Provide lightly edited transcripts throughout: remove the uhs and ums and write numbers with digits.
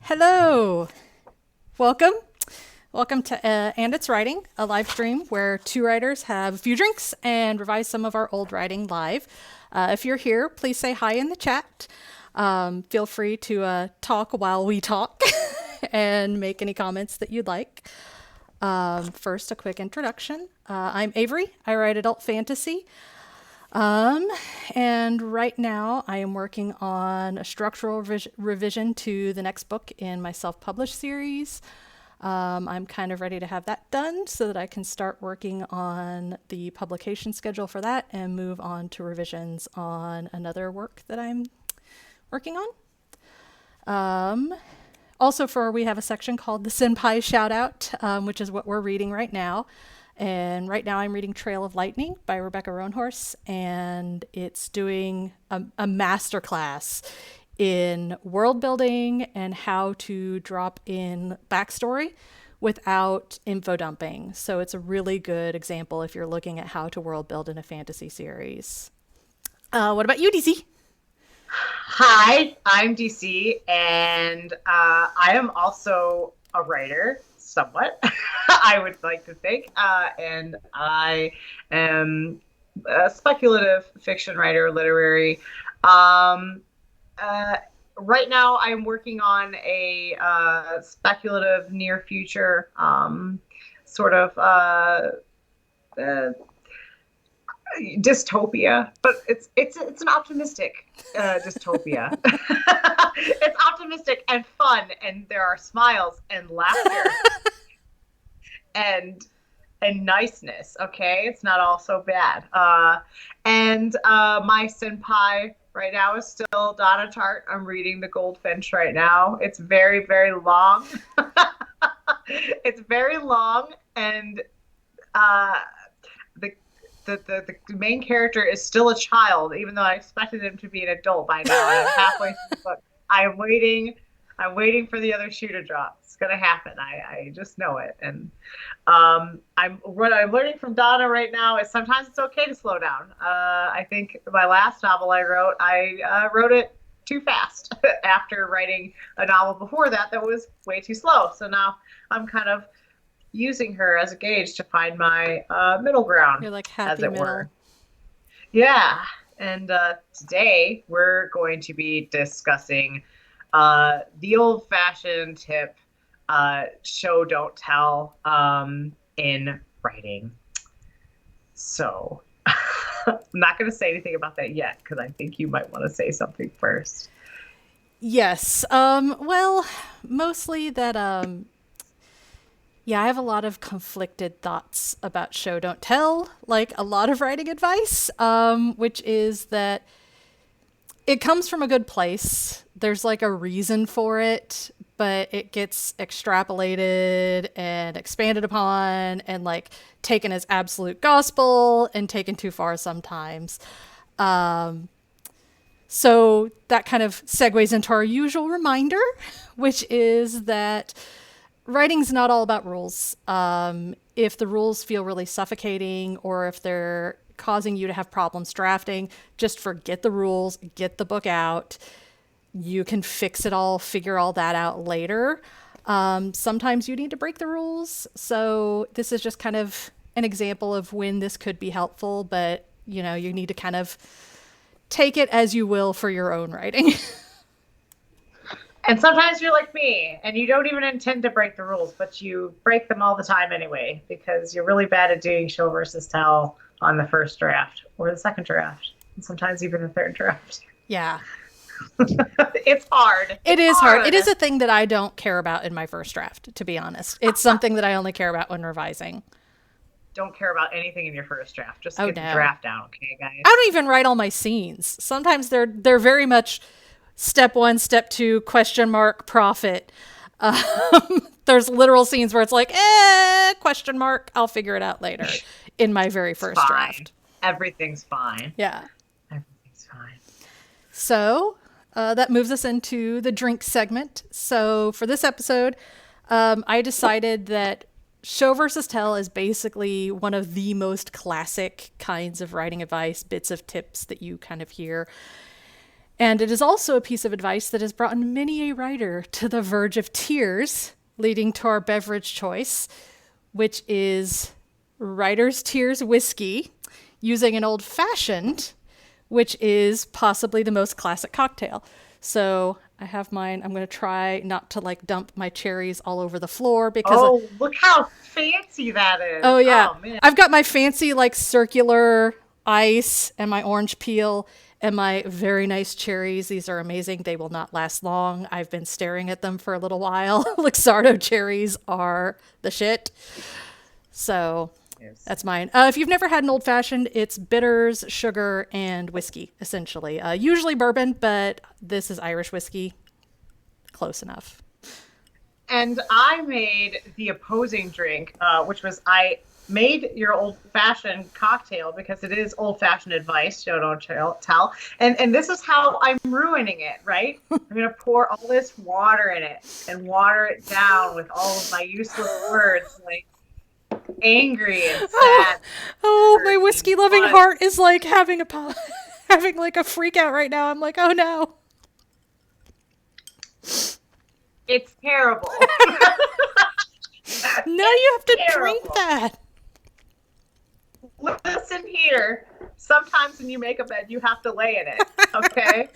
Hello. Welcome. Welcome to And It's Writing, a live stream where two writers have a few drinks and revise some of our old writing live. If you're here, please say hi in the chat. Feel free to talk while we talk and make any comments that you'd like. First, a quick introduction. I'm Avery. I write adult fantasy. And right now I am working on a structural revision to the next book in my self-published series. I'm kind of ready to have that done so that I can start working on the publication schedule for that and move on to revisions on another work that I'm working on. Also, we have a section called the Senpai Shoutout, which is what we're reading right now. And right now I'm reading Trail of Lightning by Rebecca Roanhorse, and it's doing a masterclass in world building and how to drop in backstory without info dumping. So it's a really good example if you're looking at how to world build in a fantasy series. What about you, DC? Hi, I'm DC, and I am also a writer, somewhat, I would like to think. And I am a speculative fiction writer, literary. Right now, I'm working on a speculative near future sort of dystopia, but it's an optimistic dystopia. It's optimistic and fun, and there are smiles and laughter and niceness. Okay, it's not all so bad. And my senpai right now is still Donna Tartt. I'm reading The Goldfinch right now. It's very, very long. It's very long, and the the main character is still a child, even though I expected him to be an adult by now. And I'm halfway through the book. I'm waiting for the other shoe to drop. It's gonna happen. I just know it. And what I'm learning from Donna right now is sometimes it's okay to slow down. I think my last novel I wrote it too fast after writing a novel before that was way too slow. So now I'm kind of using her as a gauge to find my middle ground. You're like as happy it middle. were. Yeah. And today we're going to be discussing the old-fashioned tip, show, don't tell in writing. So I'm not going to say anything about that yet because I think you might want to say something first. Yes. Well, mostly that yeah, I have a lot of conflicted thoughts about show don't tell, like a lot of writing advice, which is that it comes from a good place. There's like a reason for it, but it gets extrapolated and expanded upon and like taken as absolute gospel and taken too far sometimes. So that kind of segues into our usual reminder, which is that writing's not all about rules. If the rules feel really suffocating or if they're causing you to have problems drafting, just forget the rules, get the book out. You can fix it all, figure all that out later. Sometimes you need to break the rules. So this is just kind of an example of when this could be helpful, but you know, you need to kind of take it as you will for your own writing. And sometimes you're like me, and you don't even intend to break the rules, but you break them all the time anyway, because you're really bad at doing show versus tell on the first draft or the second draft, and sometimes even the third draft. Yeah. It's hard. It is hard. It is a thing that I don't care about in my first draft, to be honest. It's something that I only care about when revising. Don't care about anything in your first draft. Just get the draft down, okay, guys? I don't even write all my scenes. Sometimes they're very much step 1, step 2, question mark, profit. There's literal scenes where it's like, question mark, I'll figure it out later in my very first draft. Everything's fine. Yeah. Everything's fine. So that moves us into the drink segment. So for this episode, I decided that show versus tell is basically one of the most classic kinds of writing advice, bits of tips that you kind of hear. And it is also a piece of advice that has brought many a writer to the verge of tears, leading to our beverage choice, which is Writer's Tears whiskey, using an old fashioned, which is possibly the most classic cocktail. So I have mine. I'm going to try not to like dump my cherries all over the floor because. Oh, look how fancy that is. Oh, yeah. Oh, man. I've got my fancy like circular ice and my orange peel and my very nice cherries. These are amazing. They will not last long. I've been staring at them for a little while. Luxardo cherries are the shit. So Yes. that's mine. If you've never had an old fashioned, it's bitters, sugar, and whiskey, essentially. Usually bourbon, but this is Irish whiskey. Close enough. And I made the opposing drink, which was I made your old-fashioned cocktail because it is old-fashioned advice, show don't tell. And this is how I'm ruining it, right? I'm going to pour all this water in it and water it down with all of my useless words like angry and sad. Oh, my whiskey-loving heart is like having having like a freak out right now. I'm like, oh no. It's terrible. Now you have to terrible. drink that. Listen here. Sometimes when you make a bed, you have to lay in it. Okay?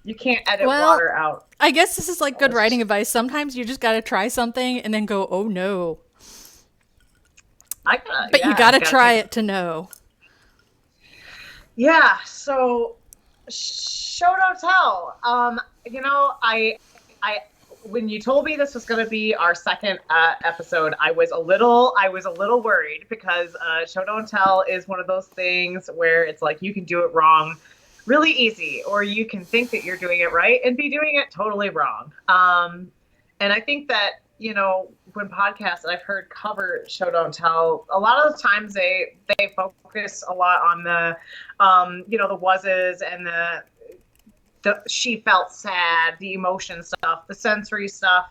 You can't edit water out. I guess this is like good writing advice. Sometimes you just got to try something and then go, oh no. But you got to try it to know. Yeah. So, show don't tell. I when you told me this was going to be our second episode, I was a little worried because show don't tell is one of those things where it's like you can do it wrong really easy, or you can think that you're doing it right and be doing it totally wrong. And I think that, when podcasts I've heard cover show don't tell, a lot of the times they focus a lot on the, the was's and the she felt sad, the emotion stuff, the sensory stuff.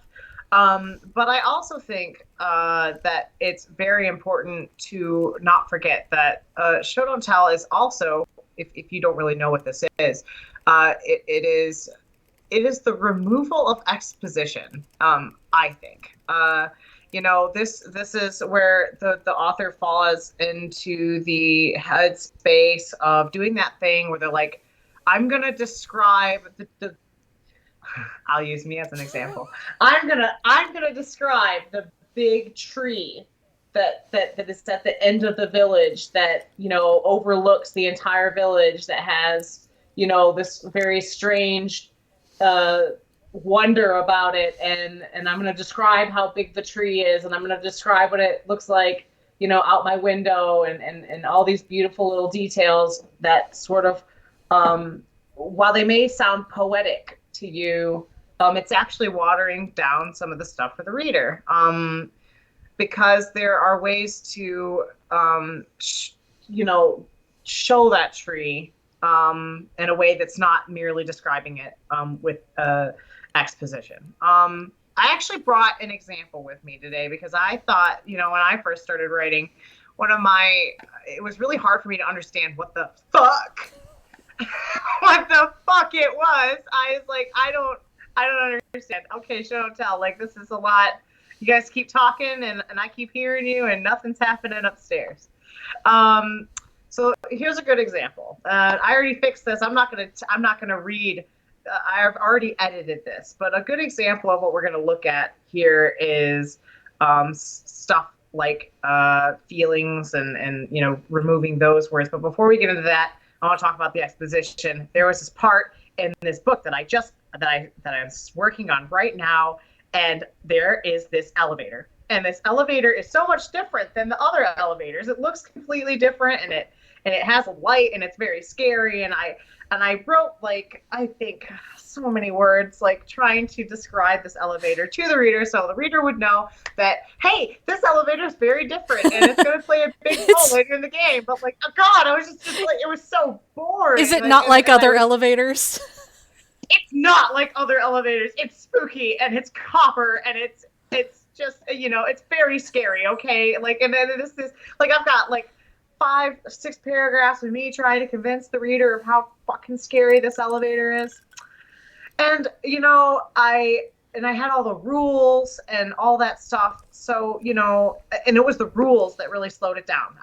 But I also think that it's very important to not forget that show don't tell is also, if you don't really know what this is, it is the removal of exposition. I think. This is where the author falls into the headspace of doing that thing where they're like, I'm gonna describe the I'll use me as an example. I'm gonna describe the big tree that is at the end of the village that overlooks the entire village, that has this very strange wonder about it, and I'm gonna describe how big the tree is, and I'm gonna describe what it looks like out my window, and all these beautiful little details that sort of while they may sound poetic to you, it's actually watering down some of the stuff for the reader, because there are ways to, show that tree in a way that's not merely describing it with exposition. I actually brought an example with me today because I thought, when I first started writing, it was really hard for me to understand what the fuck it was. I was like, I don't understand. Okay, show don't tell. Like, this is a lot. You guys keep talking and I keep hearing you and nothing's happening upstairs. So here's a good example. I already fixed this. I'm not gonna read. I've already edited this, but a good example of what we're gonna look at here is stuff like feelings and removing those words. But before we get into that, I want to talk about the exposition. There was this part in this book that I'm working on right now, and there is this elevator. And this elevator is so much different than the other elevators. It looks completely different, and it has a light, and it's very scary. And I wrote I think so many words trying to describe this elevator to the reader, so the reader would know that, hey, this elevator is very different, and it's going to play a big role later in the game. But oh God, I was just it was so boring. Is it not like other elevators? It's not like other elevators. It's spooky and it's copper and it's just it's very scary. Okay, and then this is I've got 5-6 paragraphs of me trying to convince the reader of how fucking scary this elevator is. And, I had all the rules and all that stuff. So, and it was the rules that really slowed it down.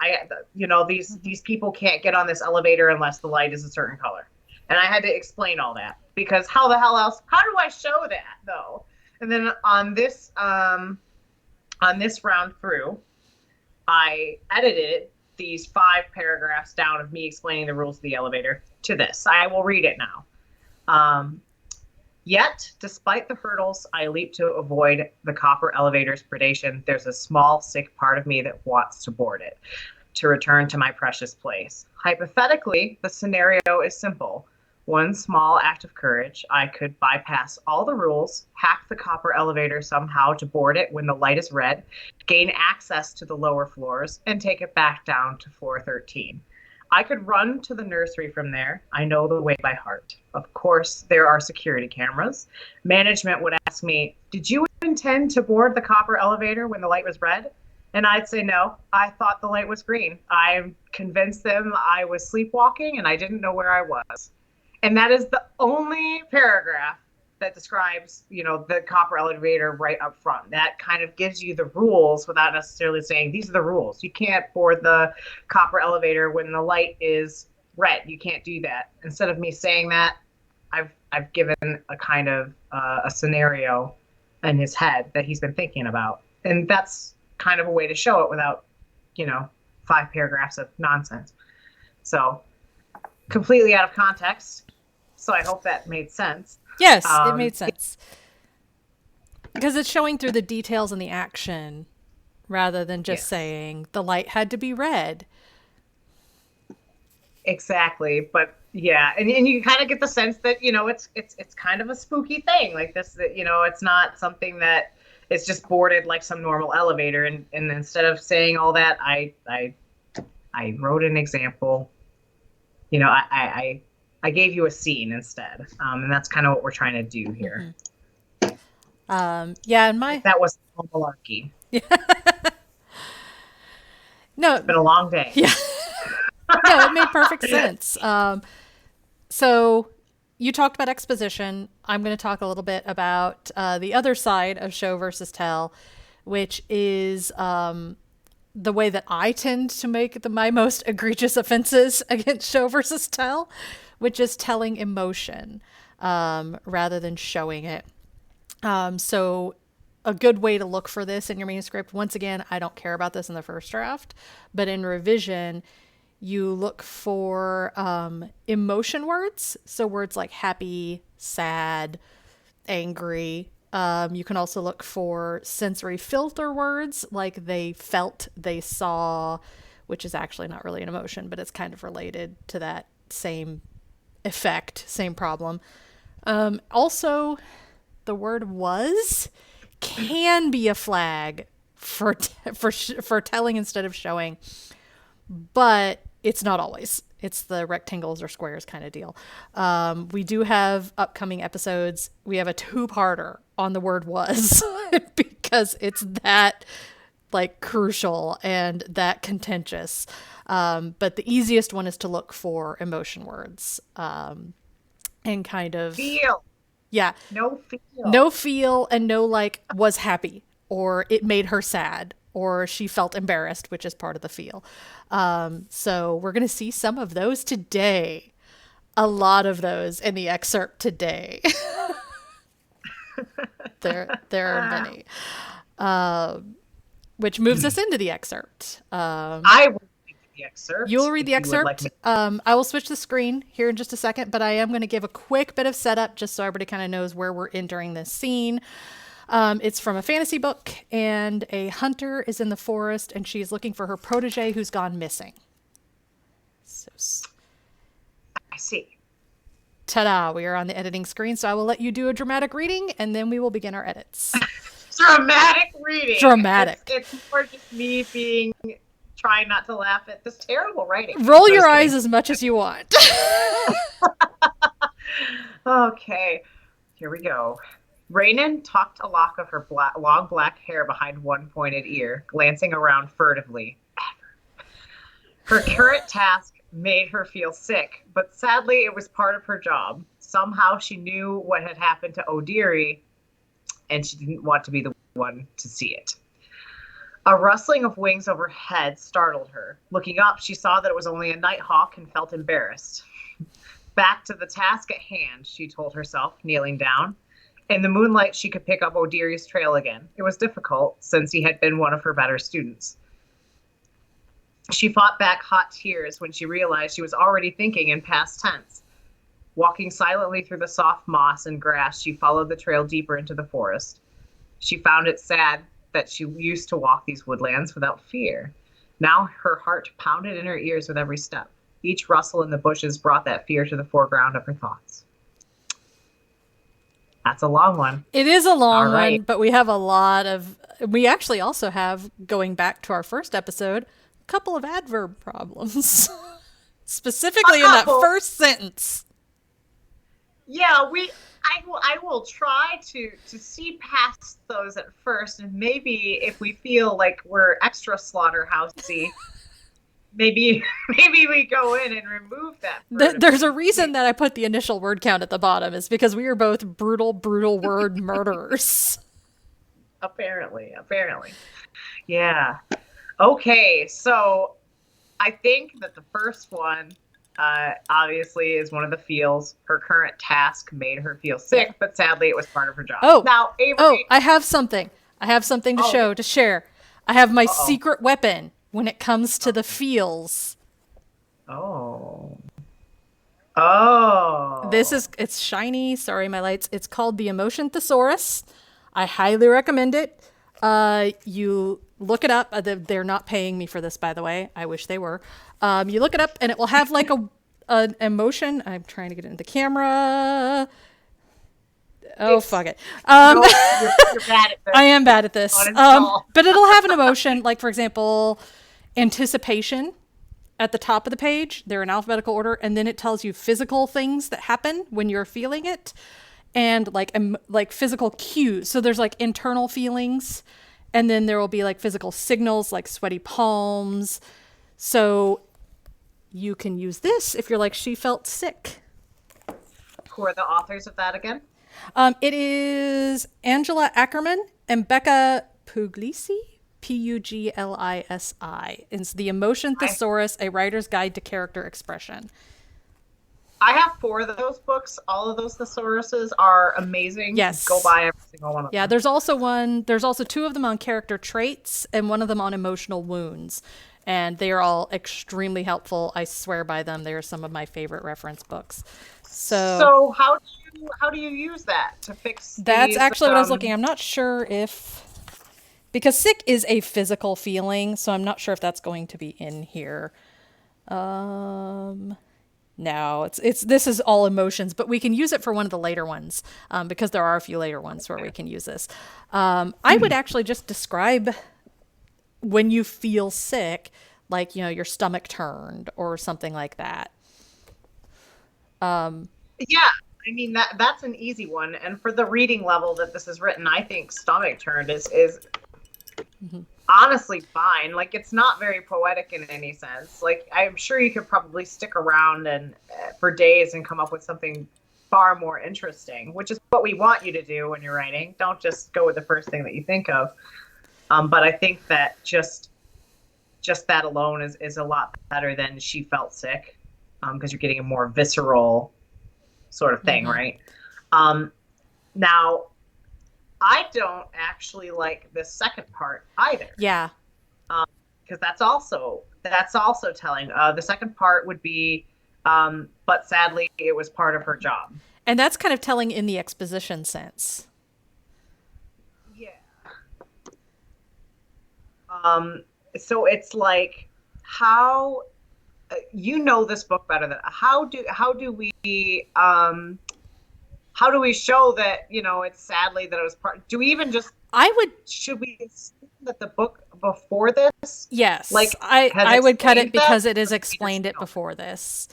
These people can't get on this elevator unless the light is a certain color. And I had to explain all that because how the hell else, how do I show that though? And then on this round through, I edited these 5 paragraphs down of me explaining the rules of the elevator to this. I will read it now. Yet, despite the hurdles I leap to avoid the copper elevator's predation, there's a small, sick part of me that wants to board it, to return to my precious place. Hypothetically, the scenario is simple. One small act of courage, I could bypass all the rules, hack the copper elevator somehow to board it when the light is red, gain access to the lower floors, and take it back down to floor 13. I could run to the nursery from there. I know the way by heart. Of course, there are security cameras. Management would ask me, did you intend to board the copper elevator when the light was red? And I'd say, no, I thought the light was green. I convinced them I was sleepwalking and I didn't know where I was. And that is the only paragraph that describes, the copper elevator right up front. That kind of gives you the rules without necessarily saying, these are the rules. You can't board the copper elevator when the light is red. You can't do that. Instead of me saying that, I've given a kind of a scenario in his head that he's been thinking about. And that's kind of a way to show it without, 5 paragraphs of nonsense. So completely out of context. So I hope that made sense. Yes, it made sense. Because it's showing through the details and the action rather than just saying the light had to be red. Exactly. But yeah, and you kind of get the sense that, it's kind of a spooky thing like this, that, it's not something that is just boarded like some normal elevator. And instead of saying all that, I wrote an example. I gave you a scene instead. And that's kind of what we're trying to do here. And that was malarkey. No, it's been a long day. Yeah. No, it made perfect sense. So you talked about exposition. I'm going to talk a little bit about the other side of show versus tell, which is the way that I tend to make my most egregious offenses against show versus tell, which is telling emotion rather than showing it. So a good way to look for this in your manuscript, once again, I don't care about this in the first draft, but in revision, you look for emotion words. So words like happy, sad, angry. You can also look for sensory filter words like they felt, they saw, which is actually not really an emotion, but it's kind of related to that same effect, same problem. Also, the word was can be a flag for telling instead of showing, but it's not always. It's the rectangles or squares kind of deal. We do have upcoming episodes. We have a 2-parter on the word was because it's that crucial and that contentious. But the easiest one is to look for emotion words and kind of feel. Yeah. No feel and no was happy or it made her sad or she felt embarrassed, which is part of the feel. So we're going to see some of those today. A lot of those in the excerpt today. There are many. Which moves us into the excerpt. I will read the excerpt. You'll read the excerpt. I will switch the screen here in just a second, but I am going to give a quick bit of setup just so everybody kind of knows where we're entering this scene. It's from a fantasy book, and a hunter is in the forest, and she's looking for her protege who's gone missing. So, I see. Ta-da! We are on the editing screen, so I will let you do a dramatic reading, and then we will begin our edits. Dramatic reading. Dramatic. It's more just me trying not to laugh at this terrible writing. Roll your eyes as much as you want. Okay, here we go. Rainan tucked a lock of her long black hair behind one pointed ear, glancing around furtively. Her current task made her feel sick, but sadly it was part of her job. Somehow she knew what had happened to O'Deary, and she didn't want to be the one to see it. A rustling of wings overhead startled her. Looking up, she saw that it was only a nighthawk and felt embarrassed. Back to the task at hand, she told herself, kneeling down. In the moonlight, she could pick up O'Deary's trail again. It was difficult, since he had been one of her better students. She fought back hot tears when she realized she was already thinking in past tense. Walking silently through the soft moss and grass, she followed the trail deeper into the forest. She found it sad that she used to walk these woodlands without fear. Now her heart pounded in her ears with every step. Each rustle in the bushes brought that fear to the foreground of her thoughts. That's a long one. It is a long one, but we have a lot of... We actually also have, going back to our first episode, a couple of adverb problems. Specifically in that first sentence. Yeah, I will try to see past those at first, and maybe if we feel like we're extra slaughterhousey, maybe we go in and remove that. There's a reason that I put the initial word count at the bottom, is because we are both brutal word murderers. Apparently. Yeah. Okay, so I think that the first one obviously is one of the feels. Her current task made her feel sick, but sadly it was part of her job. Now, Avery, I have something. To share. I have my secret weapon when it comes to the feels. It's shiny. Sorry, my lights. It's called the Emotion Thesaurus. I highly recommend it. You look it up. They're not paying me for this, by the way. I wish they were. You look it up, and it will have like an emotion. I'm trying to get it in the camera. Fuck it. You're bad at this. I am bad at this. But it'll have an emotion, like, for example, anticipation at the top of the page. They're in alphabetical order, and then it tells you physical things that happen when you're feeling it, and like physical cues. So there's like internal feelings, and then there will be like physical signals, like sweaty palms. So you can use this if you're like, she felt sick. Who are the authors of that again? It is Angela Ackerman and Becca Puglisi, Puglisi. It's the Emotion Thesaurus, A Writer's Guide to Character Expression. I have 4 of those books. All of those thesauruses are amazing. Yes. Go buy every single one of them. Yeah, there's also 2 of them on character traits and 1 of them on emotional wounds. And they are all extremely helpful. I swear by them. They are some of my favorite reference books. So how do you use that to fix That's actually what I was looking. I'm not sure because sick is a physical feeling, so I'm not sure if that's going to be in here. No, this is all emotions, but we can use it for one of the later ones, because there are a few later ones where we can use this. I would actually just describe when you feel sick, like, your stomach turned or something like that. Yeah, I mean that's an easy one, and for the reading level that this is written, I think stomach turned is honestly fine. Like, it's not very poetic in any sense. Like, I'm sure you could probably stick around and for days and come up with something far more interesting, which is what we want you to do when you're writing. Don't just go with the first thing that you think of. But I think that just that alone is a lot better than she felt sick, because you're getting a more visceral sort of thing, right? Now, I don't actually like the second part either. Yeah. Because that's also telling. The second part would be, but sadly, it was part of her job. And that's kind of telling in the exposition sense. Yeah. So it's like, how, this book better than how do we show that, it's sadly that it was part, do we even just, should we assume that the book before this? Yes. Like, I would cut it because it is explained it before this.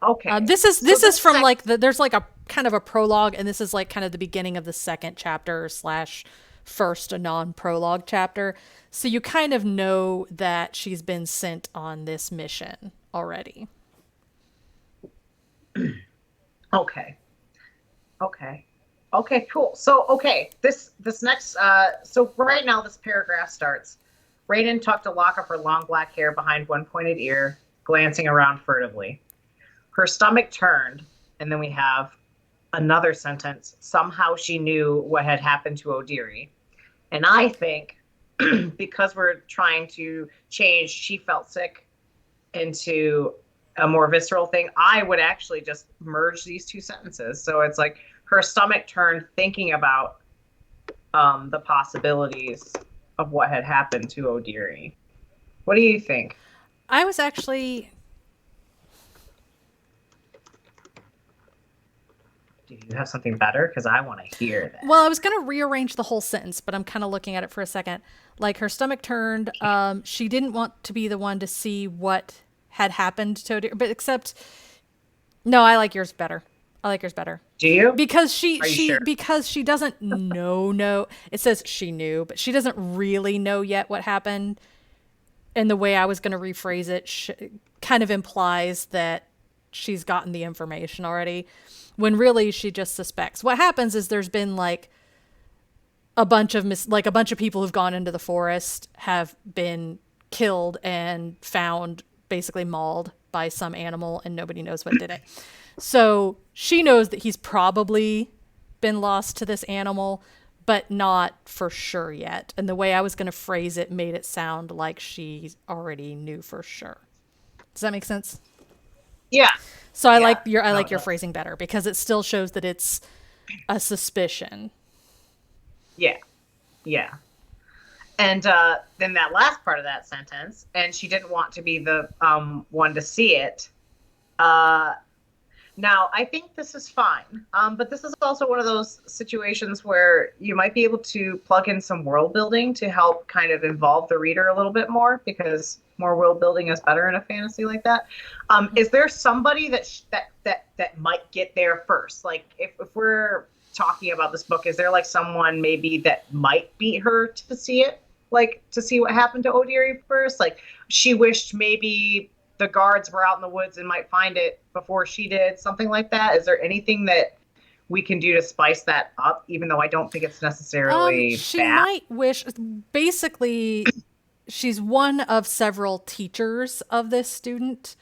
Okay. This is from like there's like a kind of a prologue, and this is like kind of the beginning of the second chapter / first a non-prologue chapter. So you kind of know that she's been sent on this mission already. Okay. Okay. Okay, cool. So, okay, this next, so right now this paragraph starts. Raiden tucked a lock of her long black hair behind one pointed ear, glancing around furtively. Her stomach turned, and then we have another sentence. Somehow she knew what had happened to Odiri. And I think because we're trying to change she felt sick into a more visceral thing, I would actually just merge these two sentences. So it's like her stomach turned thinking about the possibilities of what had happened to Odiri. What do you think? I was actually. Do you have something better? Because I want to hear that. Well, I was going to rearrange the whole sentence, but I'm kind of looking at it for a second. Like her stomach turned. She didn't want to be the one to see what had happened to Odiri, but except, no, I like yours better. I like yours better. Do you? Because sure? because she doesn't know. It says she knew, but she doesn't really know yet what happened. And the way I was going to rephrase it kind of implies that she's gotten the information already, when really she just suspects. What happens is there's been like a bunch of people who've gone into the forest have been killed and found basically mauled by some animal, and nobody knows what did it. So she knows that he's probably been lost to this animal, but not for sure yet. And the way I was going to phrase it made it sound like she already knew for sure. Does that make sense? Yeah. So I like your phrasing better, because it still shows that it's a suspicion. Yeah. Yeah. And then that last part of that sentence, and she didn't want to be the one to see it. Now, I think this is fine, but this is also one of those situations where you might be able to plug in some world building to help kind of involve the reader a little bit more, because more world building is better in a fantasy like that. Is there somebody that might get there first? Like, if we're talking about this book, is there like someone maybe that might beat her to see it, like to see what happened to Odiri first? Like, she wished maybe the guards were out in the woods and might find it before she did, something like that. Is there anything that we can do to spice that up, even though I don't think it's necessarily she bad? might wish, basically, she's one of several teachers of this student.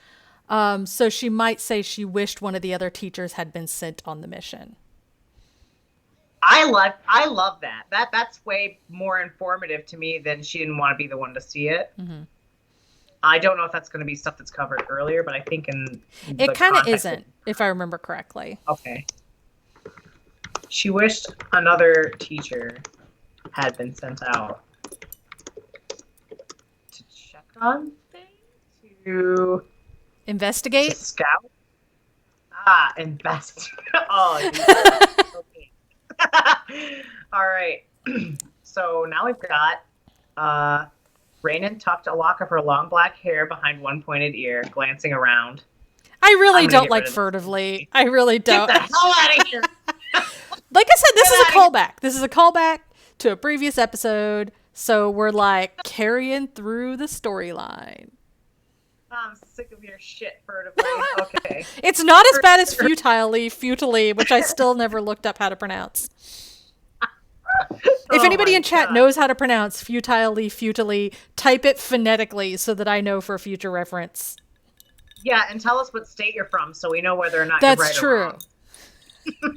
So she might say she wished one of the other teachers had been sent on the mission. I love that. That's way more informative to me than she didn't want to be the one to see it. Mm-hmm. I don't know if that's going to be stuff that's covered earlier, but I think it kind of isn't, if I remember correctly. Okay. She wished another teacher had been sent out to check on things, to investigate, to scout. Invest. Oh, okay. All right. So now we've got Rainen tucked a lock of her long black hair behind one pointed ear, glancing around. I really don't like furtively. I really don't. Get the hell out of here. Like I said, this is a callback. This is a callback to a previous episode. So we're like carrying through the storyline. I'm sick of your shit, furtively. Okay. It's not as bad as futilely, which I still never looked up how to pronounce. If anybody in chat knows how to pronounce futilely, type it phonetically so that I know for future reference. Yeah, and tell us what state you're from so we know whether or not that's you're right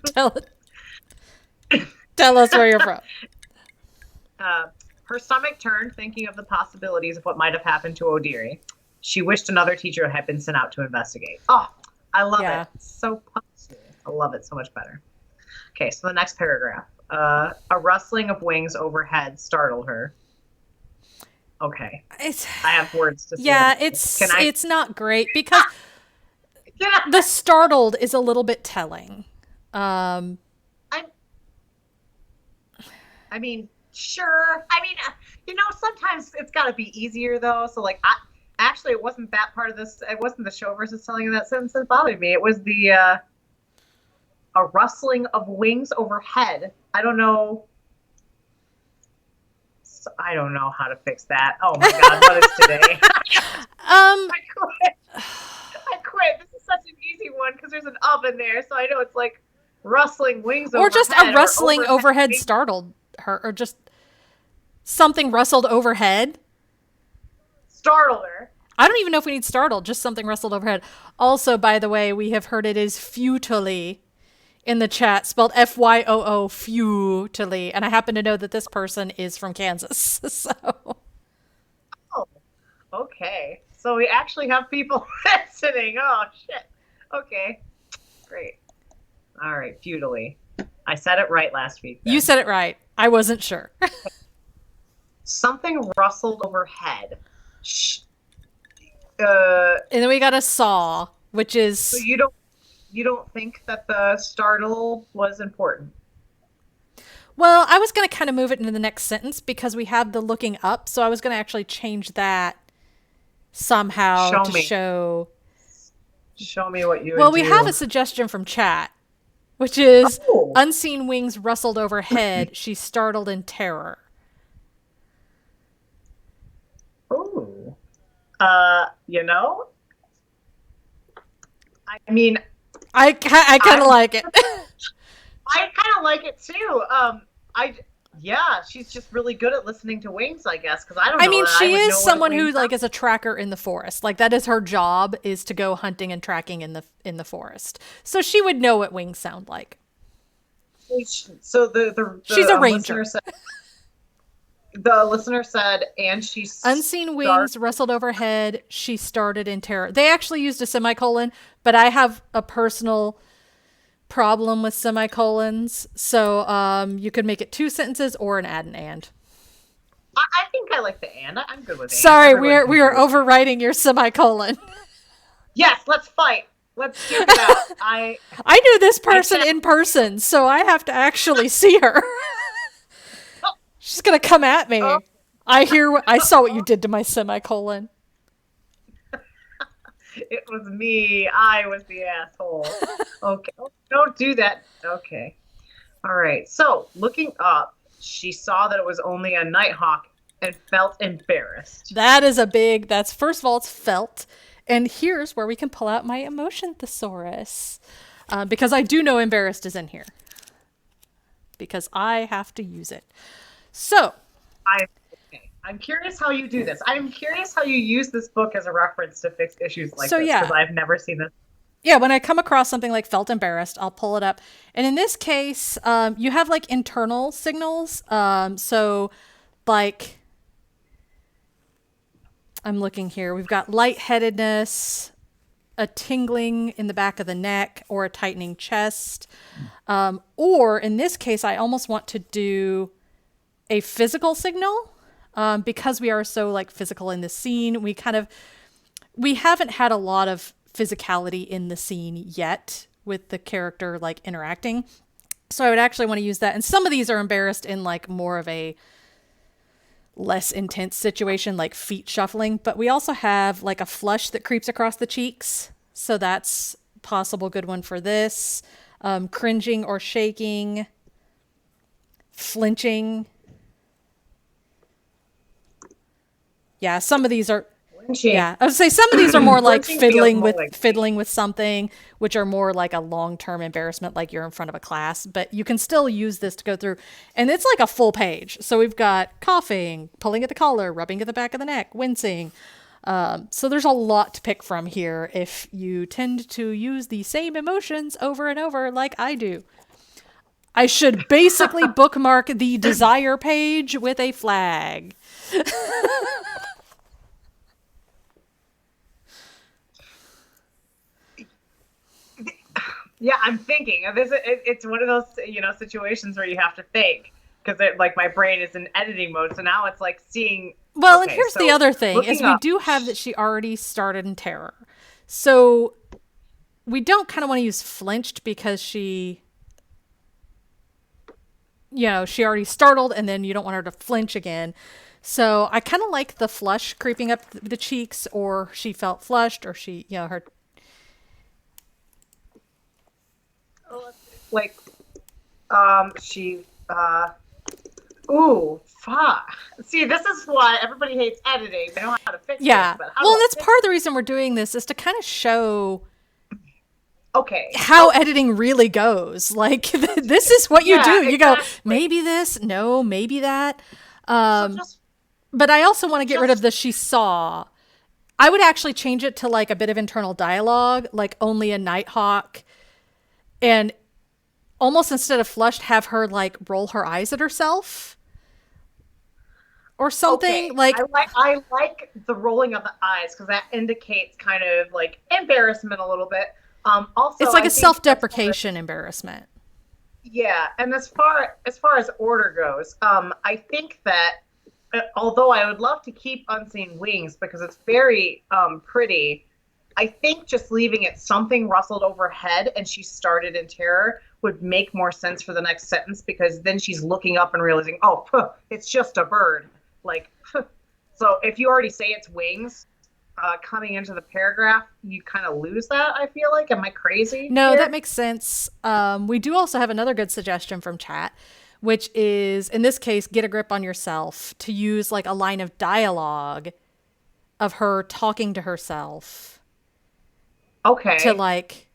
or wrong. Tell us where you're from. Her stomach turned, thinking of the possibilities of what might have happened to Odiri. She wished another teacher had been sent out to investigate. Oh, I love it. It's so positive. I love it so much better. Okay, so the next paragraph. A rustling of wings overhead startled her. Okay. I have words to say. Yeah, it's not great because the startled is a little bit telling. I mean, sure. I mean, sometimes it's got to be easier though. So like, actually, it wasn't that part of this. It wasn't the show versus telling in that sentence that bothered me. It was the a rustling of wings overhead. I don't know. I don't know how to fix that. Oh my God, what is today? Um, I quit. I quit. This is such an easy one because there's an oven there, so I know it's like rustling wings or just a overhead or rustling overhead overhead wings startled her, or just something rustled overhead. startled her. I don't even know if we need startled, just something rustled overhead. Also, by the way, we have heard it is futilely in the chat, spelled FYOO, futilely. And I happen to know that this person is from Kansas. So, Oh, okay. So we actually have people listening. Oh shit. Okay, great. All right, futilely. I said it right last week you then. said it right. I wasn't sure. Something rustled overhead. Shh. Uh, And then we got a saw, which so is, you don't think that the startle was important? well, I was going to kind of move it into the next sentence because we have the looking up. So I was going to actually change that somehow Show to me. show. Show me what you Well, would we have do. a suggestion from chat, which is Oh. unseen wings rustled overhead. She startled in terror. Oh. You know, I mean, I kind of I'm like it. I kind of like it too. I yeah, she's just really good at listening to wings, I guess, because I don't I know mean, that I she would is know what a someone wing who like sounds. is a tracker in the forest. Like that is her job, is to go hunting and tracking in the forest. So she would know what wings sound like. So She's a listener ranger. said the listener said, and she Unseen started. wings rustled overhead. She started in terror. They actually used a semicolon, but I have a personal problem with semicolons. So you could make it two sentences or an add and. I think I like the and. I'm good with and. Sorry, Everyone can we agree are with. overwriting your semicolon. Yes, let's fight. Let's duke it out. I knew this I person can't. in person, so I have to actually see her. She's gonna come at Oh, me. I saw what you did to my semicolon. it was me. I was the asshole. Okay. Oh, don't do that. Okay. All right. So, looking up, she saw that it was only a nighthawk and felt embarrassed. That is a big, that's first of all, it's felt. And here's where we can pull out my emotion thesaurus. Because I do know embarrassed is in here. Because I have to use it. So, I okay. I'm curious how you do this. I'm curious how you use this book as a reference to fix issues like so this because yeah. I've never seen this. Yeah, when I come across something like felt embarrassed, I'll pull it up. And in this case, you have like internal signals. So, like, I'm looking here. We've got lightheadedness, a tingling in the back of the neck, or a tightening chest. Or in this case, I almost want to do a physical signal because we are so like physical in the scene. We haven't had a lot of physicality in the scene yet with the character like interacting. So I would actually want to use that. And some of these are embarrassed in like more of a less intense situation, like feet shuffling. But we also have like a flush that creeps across the cheeks. So that's possible good one for this. Cringing or shaking, flinching. Yeah, some of these are. Lynching. Yeah, I would say some of these are more like Lynching feels more like fiddling with something, which are more like a long-term embarrassment, like you're in front of a class. But you can still use this to go through, and it's like a full page. So we've got coughing, pulling at the collar, rubbing at the back of the neck, wincing. So there's a lot to pick from here if you tend to use the same emotions over and over, like I do. I should basically bookmark the desire page with a flag. Yeah, I'm thinking. It's one of those situations where you have to think because like my brain is in editing mode. So now it's like seeing. Well, and Okay, here's the so other thing is looking we up. do have that she already started in terror. So we don't kind of want to use flinched because she already startled and then you don't want her to flinch again. So I kind of like the flush creeping up the cheeks, or she felt flushed, or her. Like she Ooh, fuck. See, this is why everybody hates editing. They know how to fix this, Yeah. but how Well, do and I that's fix part of it? the reason we're doing this is to kind of show Okay. how So, editing really goes. Like, this is what you yeah, do. You go, exactly. maybe this, no, maybe that. So Um, but I also want to get rid of just the she saw. I would actually change it to like a bit of internal dialogue, like only a nighthawk, and almost instead of flushed, have her like roll her eyes at herself or something. okay. Like, I like the rolling of the eyes because that indicates kind of like embarrassment a little bit. it's Also, like I a think self as far as deprecation embarrassment. yeah, and as far as order goes, I think that although I would love to keep Unseen Wings because it's very pretty, I think just leaving it something rustled overhead and she started in terror would make more sense for the next sentence because then she's looking up and realizing, oh, it's just a bird. Like, so if you already say it's wings coming into the paragraph, you kind of lose that. I feel like. Am I crazy No, that here? makes sense. We do also have another good suggestion from chat, which is in this case, get a grip on yourself to use like a line of dialogue of her talking to herself to Okay. like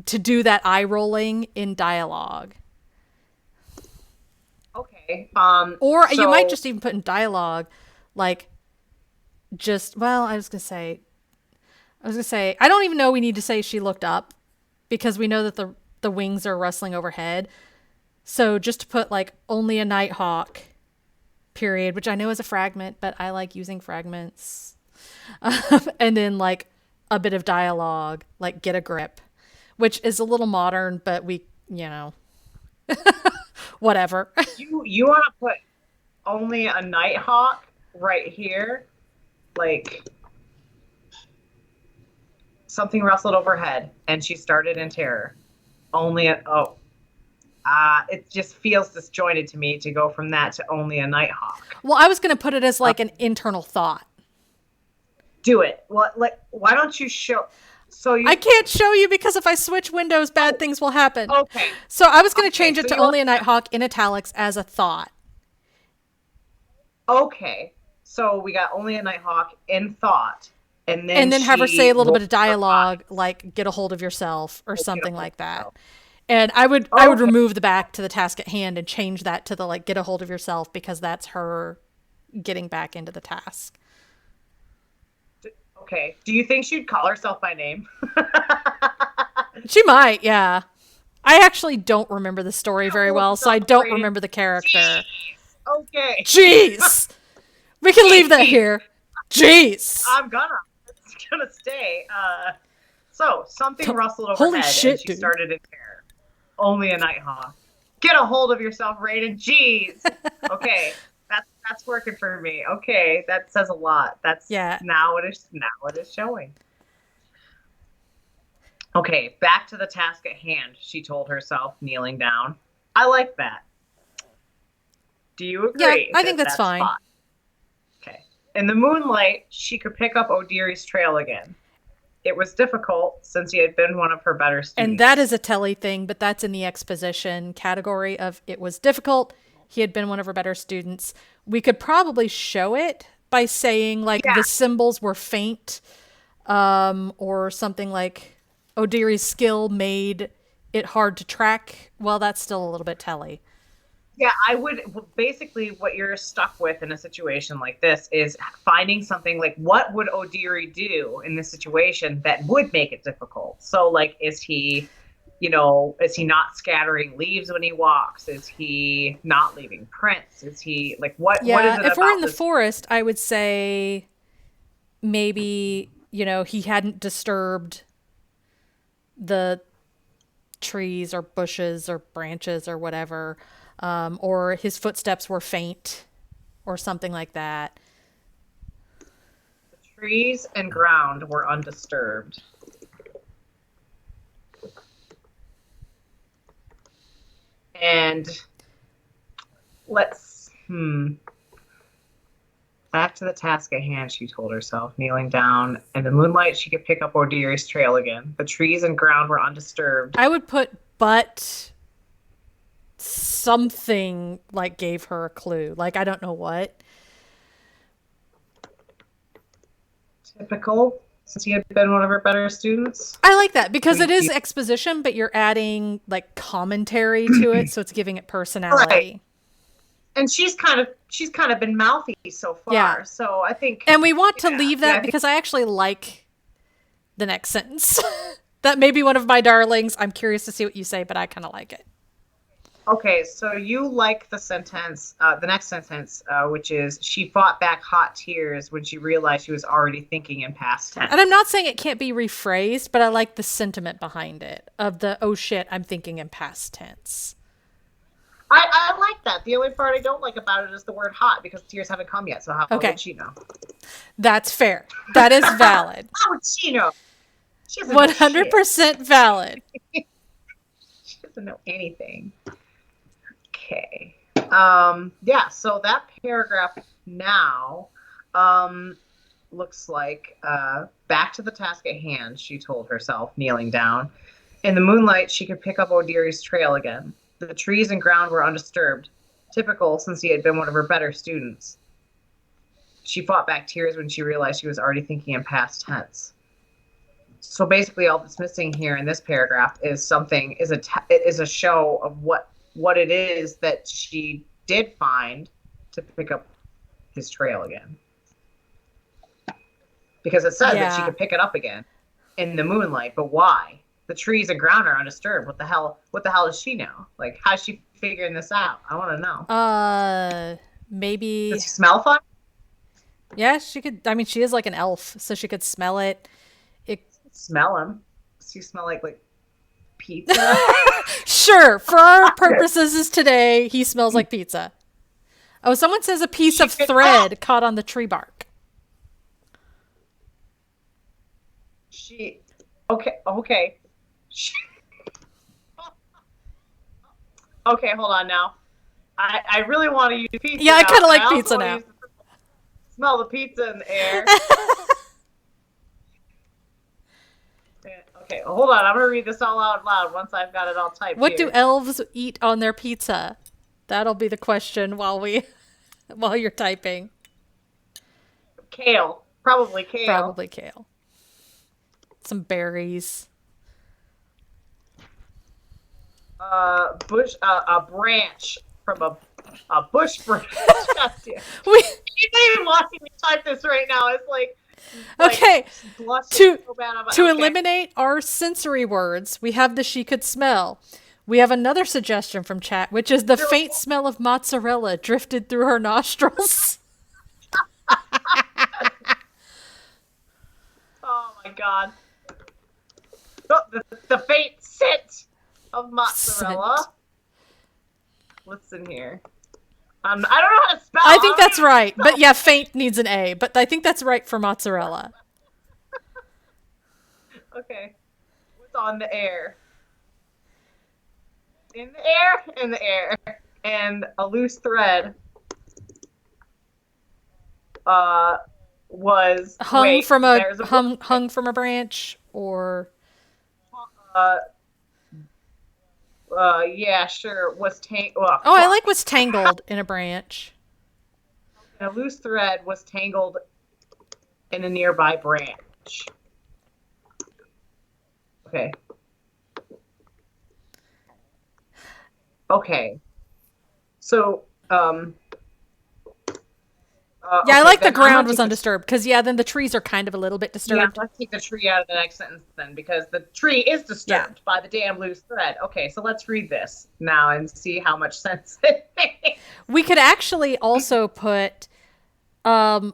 to do that eye rolling in dialogue. Okay. Or you might So just even put in dialogue like just well, I was gonna say I don't even know we need to say she looked up because we know that the wings are rustling overhead. So just to put like only a nighthawk period, which I know is a fragment, but I like using fragments. And then like a bit of dialogue, like get a grip, which is a little modern, but we, you know, whatever. you want to put only a nighthawk right here, like something rustled overhead, and she started in terror. Only a oh, it just feels disjointed to me to go from that to only a nighthawk. Well, I was going to put it as Uh, like an internal thought. do it. What? Like, why don't you show? So I you? can't show you because if I switch windows, bad Oh, things will happen. okay, So I was going to okay. change So it to you only only a nighthawk in italics as a thought. okay. So we got only a nighthawk in thought, and then And then have her say a she little bit rolled of her dialogue eyes. like get a hold of yourself or Oh, get a something hold like of that. yourself. And I would Okay. remove the back to the task at hand and change that to the like get a hold of yourself because that's her getting back into the task. Okay. Do you think she'd call herself by name? She might, yeah. I actually don't remember the story Get a very hold of well, so I yourself, don't Raiden. remember the character. Jeez. Okay. Jeez. We can leave that Jeez. here. Jeez. I'm gonna. It's gonna stay. So something rustled Holy overhead, and shit, she dude. started in terror. Only a nighthawk. Get a hold of yourself, Raiden. Jeez. Okay, that's working for me. Okay, that says a lot. That's Yeah. now it is showing. Okay, back to the task at hand. She told herself, kneeling down. I like that. Do you Yeah, agree I think that that's that's fine. fine? Okay. In the moonlight, she could pick up O'Deary's trail again. It was difficult since he had been one of her better And that is students. a Telly thing, but that's in the exposition category of it was difficult. He had been one of her better students. We could probably show it by saying like Yeah, the symbols were faint, or something like O'Deary's skill made it hard to track. Well, that's still a little bit Telly. yeah, I would basically what you're stuck with in a situation like this is finding something like what would O'Deary do in this situation that would make it difficult. So like is he not scattering leaves when he walks? Is he not leaving prints? Is he like what is Yeah, it if we're in about the this? forest, I would say maybe, he hadn't disturbed the trees or bushes or branches or whatever, or his footsteps were faint or something like that. The trees and ground were undisturbed. And back to the task at hand, she told herself, kneeling down. In the moonlight, she could pick up O'Deary's trail again. The trees and ground were undisturbed. I would put but something like gave her a clue. Like, I don't know what. Typical, since he had been one of her better students. I like that because it is exposition, but you're adding like commentary to it, so it's giving it personality. Right. And she's kind of been mouthy so far. Yeah. So I think, and we want to leave that because I actually like the next sentence. That may be one of my darlings. I'm curious to see what you say, but I kind of like it. Okay, so you like the sentence, the next sentence, which is, she fought back hot tears when she realized she was already thinking in past tense. And I'm not saying it can't be rephrased, but I like the sentiment behind it of the, oh shit, I'm thinking in past tense. I like that. The only part I don't like about it is the word hot, because tears haven't come yet, so how would she know? That's fair. That is valid. How would she know? She 100% valid. She doesn't know anything. Okay. Yeah, so that paragraph now looks like back to the task at hand, she told herself, kneeling down. In the moonlight, she could pick up O'Deary's trail again. The trees and ground were undisturbed, typical since he had been one of her better students. She fought back tears when she realized she was already thinking in past tense. So basically, all that's missing here in this paragraph is a show of what it is that she did find to pick up his trail again. Because it says that she could pick it up again in the moonlight, but why? The trees and ground are undisturbed. What the hell does she know? Like, how's she figuring this out? I want to know. Maybe. Does she smell fun? Yeah, she could. I mean, she is like an elf, so she could smell it. Smell him. Does he smell like pizza? Sure. For our purposes today, he smells like pizza. Oh, someone says a piece of thread caught on the tree bark. Okay. Okay, hold on now. I really want to use pizza. Yeah, I kind of like pizza now. Smell the pizza in the air. Okay, hold on. I'm going to read this all out loud once I've got it all typed. What do elves eat on their pizza? That'll be the question while you're typing. Kale. Probably kale. Probably kale. Some berries. A branch from a bush branch. You ain't even watching me type this right now. It's like okay. So to eliminate our sensory words, we have the she could smell. We have another suggestion from chat, which is the faint smell of mozzarella drifted through her nostrils. Oh my god. The faint scent of mozzarella. What's in here? I don't know how to spell. I think that's right. But yeah, faint needs an A. But I think that's right for mozzarella. Okay. What's on the air? In the air? In the air. And a loose thread was hung from a branch, or yeah, sure. Was I like was tangled in a branch. A loose thread was tangled in a nearby branch. Okay. Okay. So, I like the ground was undisturbed, because then the trees are kind of a little bit disturbed. Yeah, let's take the tree out of the next sentence then, because the tree is disturbed by the damn loose thread. Okay, so let's read this now and see how much sense it makes. We could actually also put a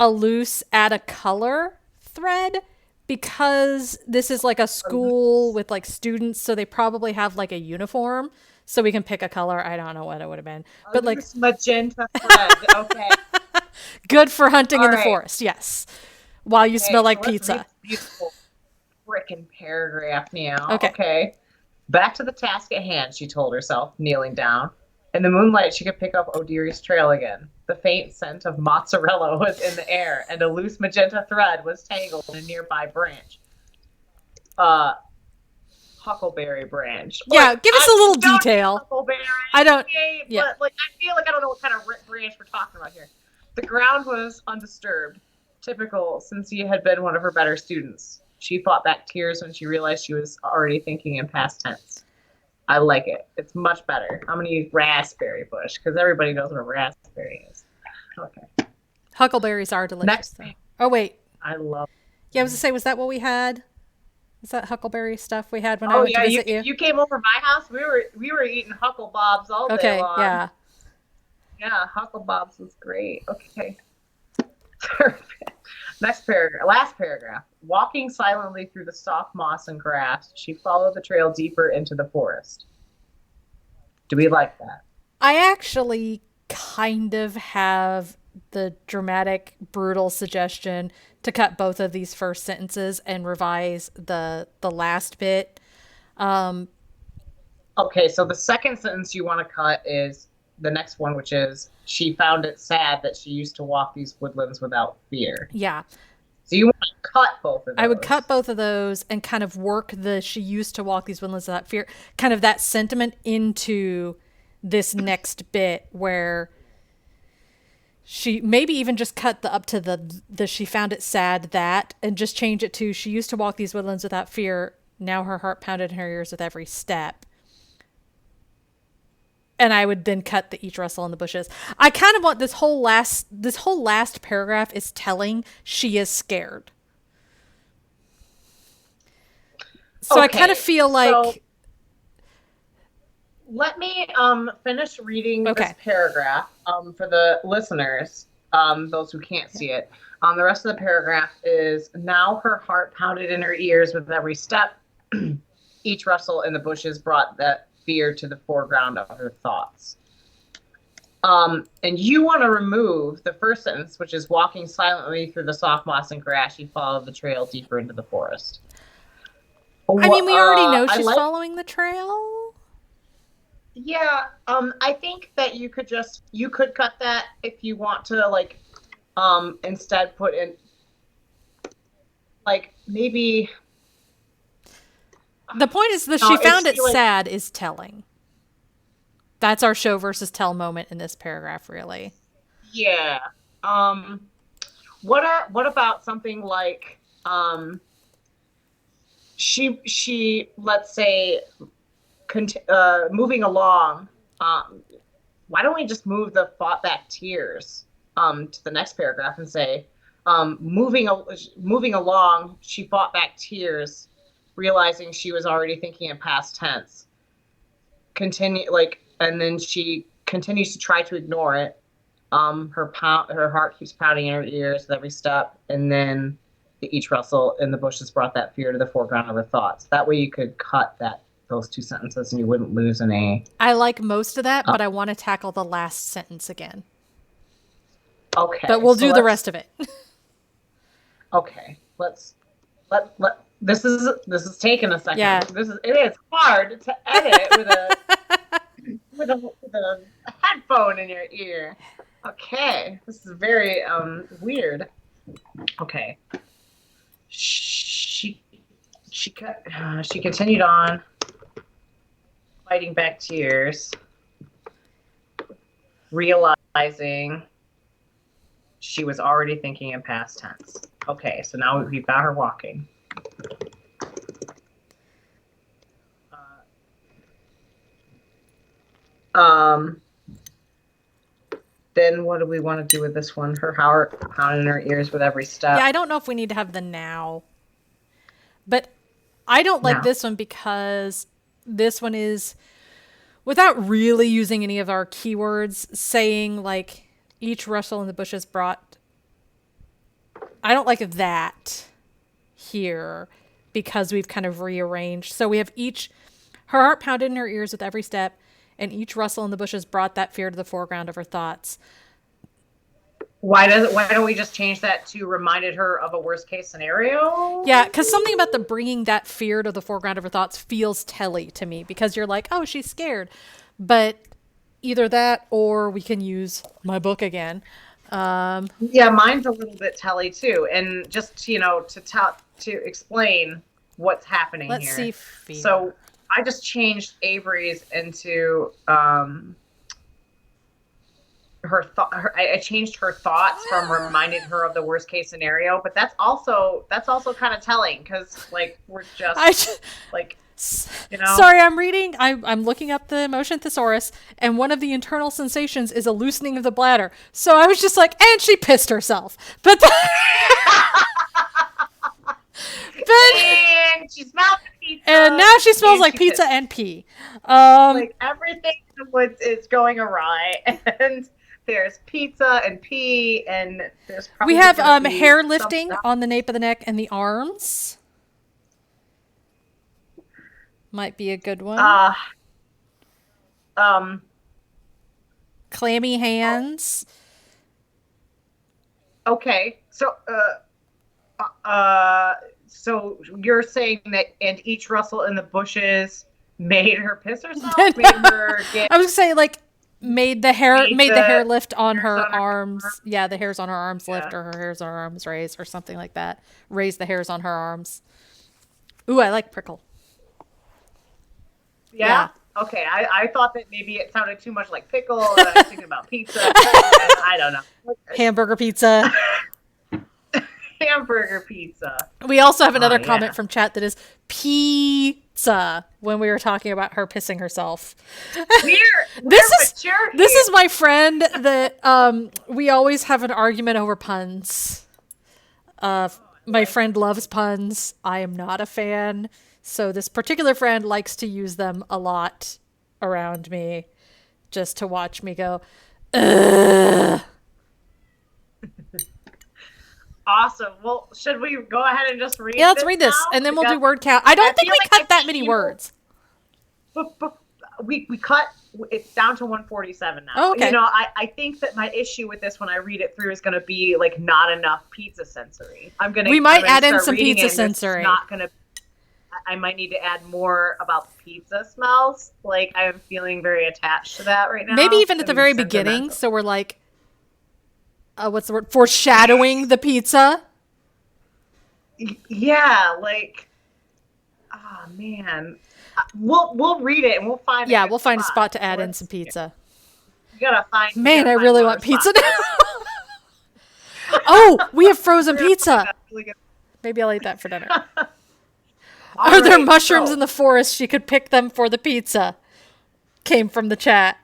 loose add a color thread, because this is like a school with like students, so they probably have like a uniform, so we can pick a color. I don't know what it would have been, but like magenta thread. Okay. Good for hunting in the forest, yes. While you smell like pizza. Beautiful frickin' paragraph now. Okay. Back to the task at hand, she told herself, kneeling down. In the moonlight, she could pick up O'Deary's trail again. The faint scent of mozzarella was in the air, and a loose magenta thread was tangled in a nearby branch. Huckleberry branch. Yeah, Like, give us I a little don't hate detail. Huckleberry, I don't. okay, Yeah. but like I feel like I don't know what kind of branch we're talking about here. The ground was undisturbed, typical since he had been one of her better students. She fought back tears when she realized she was already thinking in past tense. I like it. It's much better. I'm gonna use raspberry bush because everybody knows what a raspberry is. Okay. Huckleberries are delicious, Next, though. Oh, wait. I love. Yeah, I was going to say, was that what we had? Was that huckleberry stuff we had when I Oh went to yeah, visit you? you came over my house. We were eating Huckle Bobs all day Okay, long. yeah. Yeah, Huckle Bobs was great. Okay. Next paragraph, last paragraph. Walking silently through the soft moss and grass, she followed the trail deeper into the forest. Do we like that? I actually kind of have the dramatic, brutal suggestion to cut both of these first sentences and revise the last bit. Okay, so the second sentence you want to cut is the next one, which is she found it sad that she used to walk these woodlands without fear. Yeah. So you want to cut both of those. I would cut both of those and kind of work the she used to walk these woodlands without fear, kind of that sentiment into this next bit where she maybe even just cut the up to the she found it sad that and just change it to she used to walk these woodlands without fear. Now her heart pounded in her ears with every step. And I would then cut the each rustle in the bushes. I kind of want this whole last paragraph is telling she is scared. So I kind of feel like so let me finish reading this paragraph for the listeners, those who can't see it. The rest of the paragraph is now her heart pounded in her ears with every step. Each rustle in the bushes brought that fear to the foreground of her thoughts. And you want to remove the first sentence, which is walking silently through the soft moss and grass, she followed the trail deeper into the forest. I mean, we already know she's following the trail. Yeah, I think that you could cut that if you want to, like, instead put in, like, maybe. The point is that she found it sad is telling. That's our show versus tell moment in this paragraph, really. Yeah. What about something like, she let's say, moving along. Why don't we just move the fought back tears to the next paragraph and say, moving along, she fought back tears, realizing she was already thinking in past tense. And then she continues to try to ignore it. Her heart keeps pounding in her ears with every step, and then each rustle in the bushes brought that fear to the foreground of her thoughts. That way you could cut those two sentences and you wouldn't lose an A. I like most of that, but I want to tackle the last sentence again. Okay. But we'll do the rest of it. Okay. This is taking a second. Yeah. It is hard to edit with a headphone in your ear. Okay. This is very weird. Okay. She continued on, fighting back tears, realizing she was already thinking in past tense. Okay, so now we've got her walking. Then what do we want to do with this one? Her heart pounding in her ears with every step. Yeah, I don't know if we need to have the now. But I don't like this one because this one is, without really using any of our keywords, saying like each rustle in the bushes brought. I don't like that here because we've kind of rearranged. So we have her heart pounded in her ears with every step, and each rustle in the bushes brought that fear to the foreground of her thoughts. Why don't we just change that to reminded her of a worst case scenario? Yeah, because something about the bringing that fear to the foreground of her thoughts feels telly to me, because you're like, oh, she's scared. But either that or we can use my book again. Yeah, mine's a little bit telly too. And just, to explain, what's happening Let's here. see. Fear. So I just changed Avery's into her thought. I changed her thoughts from reminded her of the worst case scenario, but that's also kind of telling, because like we're just like, you know. Sorry, I'm looking up the emotion thesaurus, and one of the internal sensations is a loosening of the bladder. So I was just like, and she pissed herself. But and she smelled the pizza. And now she smells like pizza and pee. Like everything is going awry, and there's pizza and pee, and there's probably we have hair lifting on the nape of the neck and the arms. Might be a good one. Clammy hands. Okay, so so you're saying that, and each rustle in the bushes made her piss herself? Made her get... I was saying, like, made the hair lift on her arms. Yeah, the hairs on her arms lift, or her hairs on her arms raise, or something like that. Raise the hairs on her arms. Ooh, I like prickle. Yeah? Okay, I thought that maybe it sounded too much like pickle, and I was thinking about pizza. I don't know. Hamburger pizza. Hamburger pizza. We also have another comment from chat that is pizza when we were talking about her pissing herself. This is my friend that we always have an argument over puns. My friend loves puns. I am not a fan. So this particular friend likes to use them a lot around me, just to watch me go, ugh. Awesome. Well, should we go ahead and just read this? Yeah, let's read this, and then we'll do word count. I don't think we cut that many words. We cut it down to 147 now. Oh, okay. You know, I think that my issue with this when I read it through is going to be like not enough pizza sensory. We might add in some pizza sensory. Not going to. I might need to add more about the pizza smells. Like, I'm feeling very attached to that right now. Maybe even at the very beginning, so we're like, what's the word? Foreshadowing the pizza. Yeah, like, oh man, we'll read it and we'll find. Yeah, we'll find a spot to add in some pizza. You gotta find. Man, I really want pizza now. Oh, we have frozen pizza. Maybe I'll eat that for dinner. Are there mushrooms in the forest? She could pick them for the pizza. Came from the chat.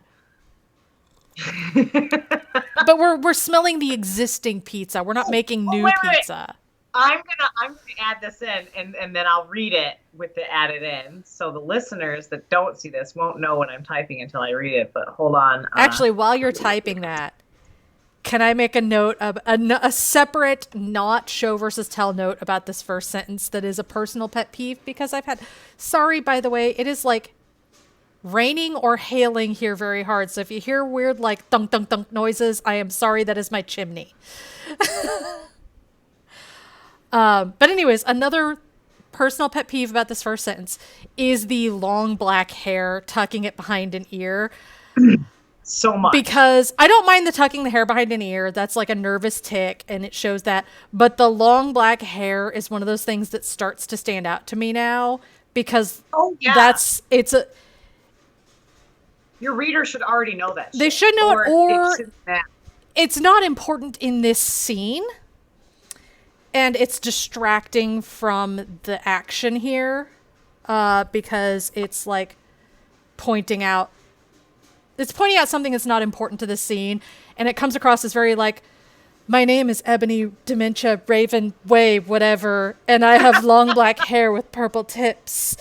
But we're smelling the existing pizza. We're not making new pizza. I'm gonna add this in, and then I'll read it with the added in, so the listeners that don't see this won't know what I'm typing until I read it. But hold on. Actually, while you're typing that, can I make a note of a separate, not show versus tell note about this first sentence that is a personal pet peeve? Because sorry, by the way, it is like raining or hailing here very hard. So if you hear weird, like, thunk, thunk, thunk noises, I am sorry, that is my chimney. But anyways, another personal pet peeve about this first sentence is the long black hair tucking it behind an ear. So much. Because I don't mind the tucking the hair behind an ear. That's like a nervous tick, and it shows that. But the long black hair is one of those things that starts to stand out to me now, because your reader should already know that. They should know it, or it's not important in this scene, and it's distracting from the action here, because it's like pointing out something that's not important to the scene, and it comes across as very like, my name is Ebony Dementia Raven Way, whatever, and I have long black hair with purple tips.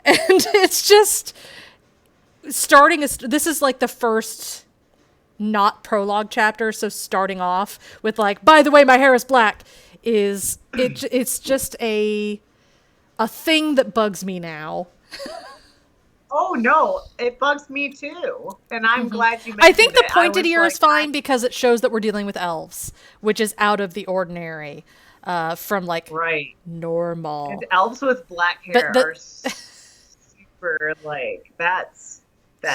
And it's just this is like the first not prologue chapter, so starting off with like, by the way, my hair is black, it's just a thing that bugs me now. Oh no, it bugs me too, and I'm glad you mentioned it. I think the pointed ear is fine because it shows that we're dealing with elves, which is out of the ordinary, from like normal. And elves with black hair are super like that's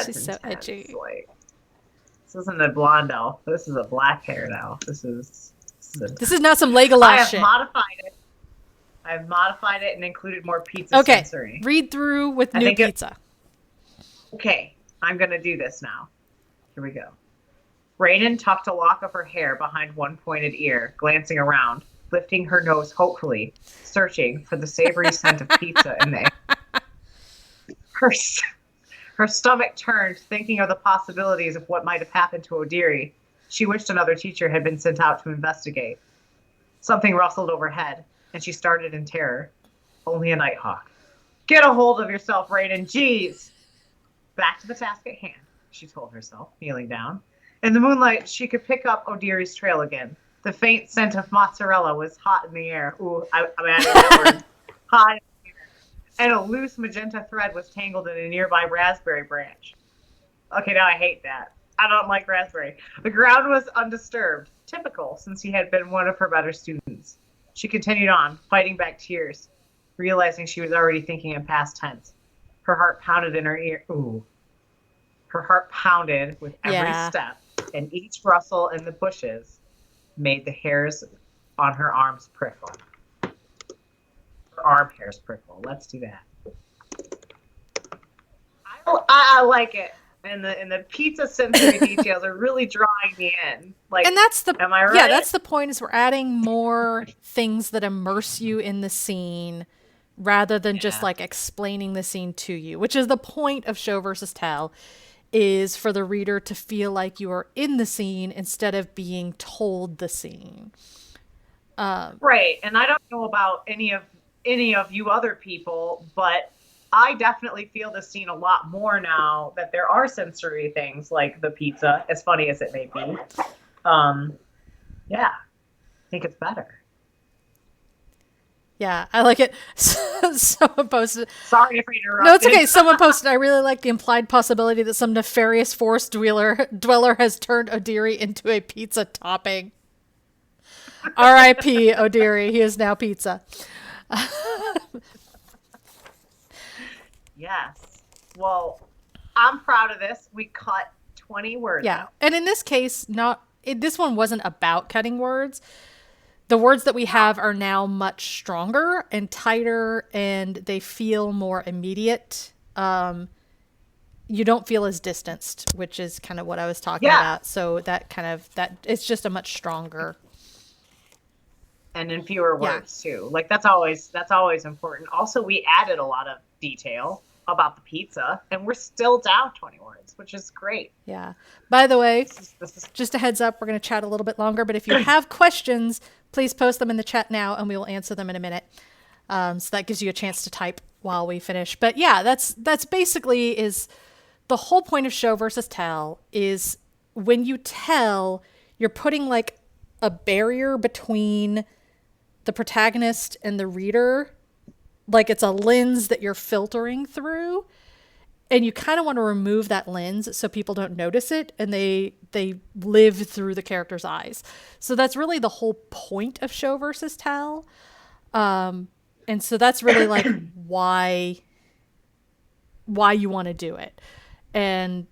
she's so edgy. Like, this isn't a blonde elf. This is a black hair now. This is not some Legolas shit. I've modified it and included more pizza Okay, sensory. read through with I new think pizza. Okay, I'm going to do this now. Here we go. Raynon tucked a lock of her hair behind one pointed ear, glancing around, lifting her nose hopefully, searching for the savory scent of pizza in the air. Her, her stomach turned, thinking of the possibilities of what might have happened to Odiri. She wished another teacher had been sent out to investigate. Something rustled overhead, and she started in terror. Only a nighthawk. Get a hold of yourself, Raynon. Jeez! Back to the task at hand, she told herself, kneeling down. In the moonlight, she could pick up Odiri's trail again. The faint scent of mozzarella was hot in the air. Ooh, I'm adding that word. Hot in the air. And a loose magenta thread was tangled in a nearby raspberry branch. Okay, now I hate that. I don't like raspberry. The ground was undisturbed, typical since he had been one of her better students. She continued on, fighting back tears, realizing she was already thinking in past tense. Her heart pounded in her ear. Ooh. Her heart pounded with every step, and each rustle in the bushes made the hairs on her arms prickle. Her arm hairs prickle. Let's do that. I like it. And the pizza sensory details are really drawing me in. Like, and that's the am I right? Yeah, that's the point. Is we're adding more things that immerse you in the scene, rather than just like explaining the scene to you, which is the point of show versus tell, is for the reader to feel like you are in the scene instead of being told the scene. Right. And I don't know about any of you other people, but I definitely feel the scene a lot more now that there are sensory things like the pizza, as funny as it may be. Yeah, I think it's better. Yeah, I like it. Someone posted. Sorry if I interrupted. No, it's okay. Someone posted. I really like the implied possibility that some nefarious forest dweller has turned Odiri into a pizza topping. R.I.P. Odiri. He is now pizza. Yes. Well, I'm proud of this. We cut 20 words out. And in this case, this one wasn't about cutting words. The words that we have are now much stronger and tighter, and they feel more immediate. You don't feel as distanced, which is kind of what I was talking about. So that it's just a much stronger. And in fewer words too. Like that's always important. Also, we added a lot of detail about the pizza, and we're still down 20 words, which is great. Yeah. By the way, this is just a heads up, we're going to chat a little bit longer, but if you have questions, please post them in the chat now, and we will answer them in a minute. So that gives you a chance to type while we finish. But yeah, that's basically is the whole point of show versus tell. Is when you tell, you're putting like a barrier between the protagonist and the reader. Like it's a lens that you're filtering through, and you kind of want to remove that lens so people don't notice it, and they live through the character's eyes. So that's really the whole point of show versus tell. And so that's really like why you want to do it. And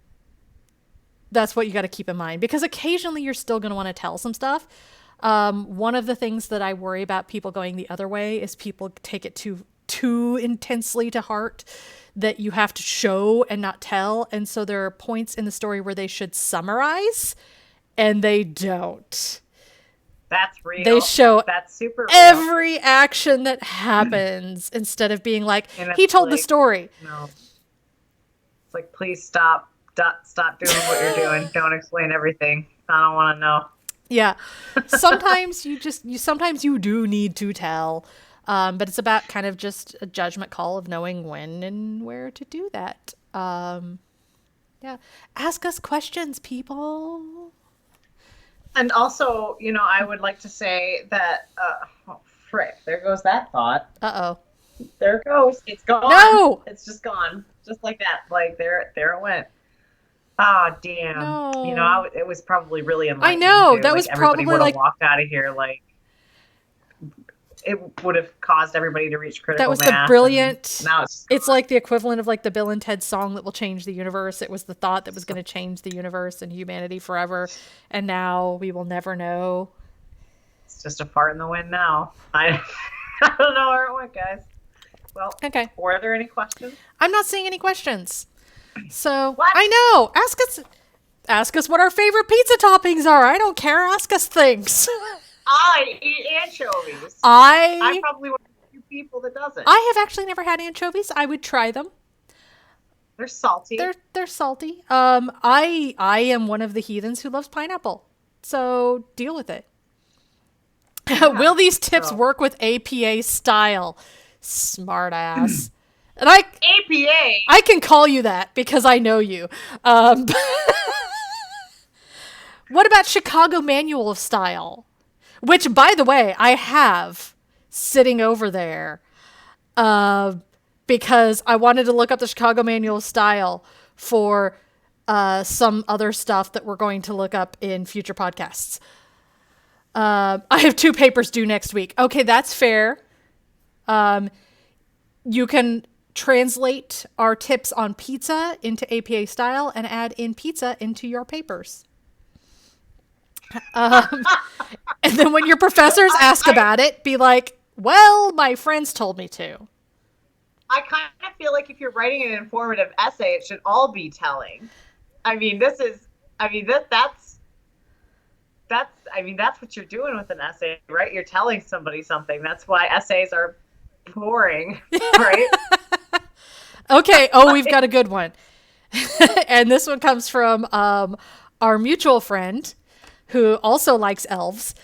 that's what you got to keep in mind, because occasionally you're still going to want to tell some stuff. One of the things that I worry about people going the other way is people take it too intensely to heart, that you have to show and not tell. And so there are points in the story where they should summarize, and they don't. That's real. They show that's super real. Every action that happens instead of being like, he told the story. No. It's like, please stop doing what you're doing. Don't explain everything. I don't want to know. Yeah. Sometimes sometimes you do need to tell. But it's about kind of just a judgment call of knowing when and where to do that. Yeah. Ask us questions, people. And also, I would like to say that, frick, there goes that thought. Uh-oh. There it goes. It's gone. No! It's just gone. Just like that. Like, there it went. Oh, damn. No. It was probably really enlightening. I know. Too. That was everybody probably would have walked out of here like, it would have caused everybody to reach critical mass. That was the brilliant. Now it's like the equivalent of like the Bill and Ted song that will change the universe. It was the thought that was going to change the universe and humanity forever, and now we will never know. It's just a fart in the wind now. I don't know where it went, guys. Well, Okay. were there any questions? I'm not seeing any questions. So What? I know. Ask us what our favorite pizza toppings are. I don't care. Ask us things. I eat anchovies. I'm I probably one of the few people that doesn't. I have actually never had anchovies. I would try them. They're salty. They're salty. I am one of the heathens who loves pineapple. So deal with it. Yeah. Will these tips So work with APA style? Smart ass. And I APA. can call you that because I know you. Um, what about Chicago Manual of Style? Which, by the way, I have sitting over there uh, because I wanted to look up the Chicago Manual of Style for some other stuff that we're going to look up in future podcasts. I have 2 papers due next week. Okay, that's fair. You can translate our tips on pizza into APA style and add in pizza into your papers. And then when your professors ask about it, be like, well, my friends told me to. I kind of feel like if you're writing an informative essay, it should all be telling. I mean, this is, I mean, I mean, that's what you're doing with an essay, right? You're telling somebody something. That's why essays are boring, right? Okay, oh, we've got a good one. And this one comes from our mutual friend who also likes elves.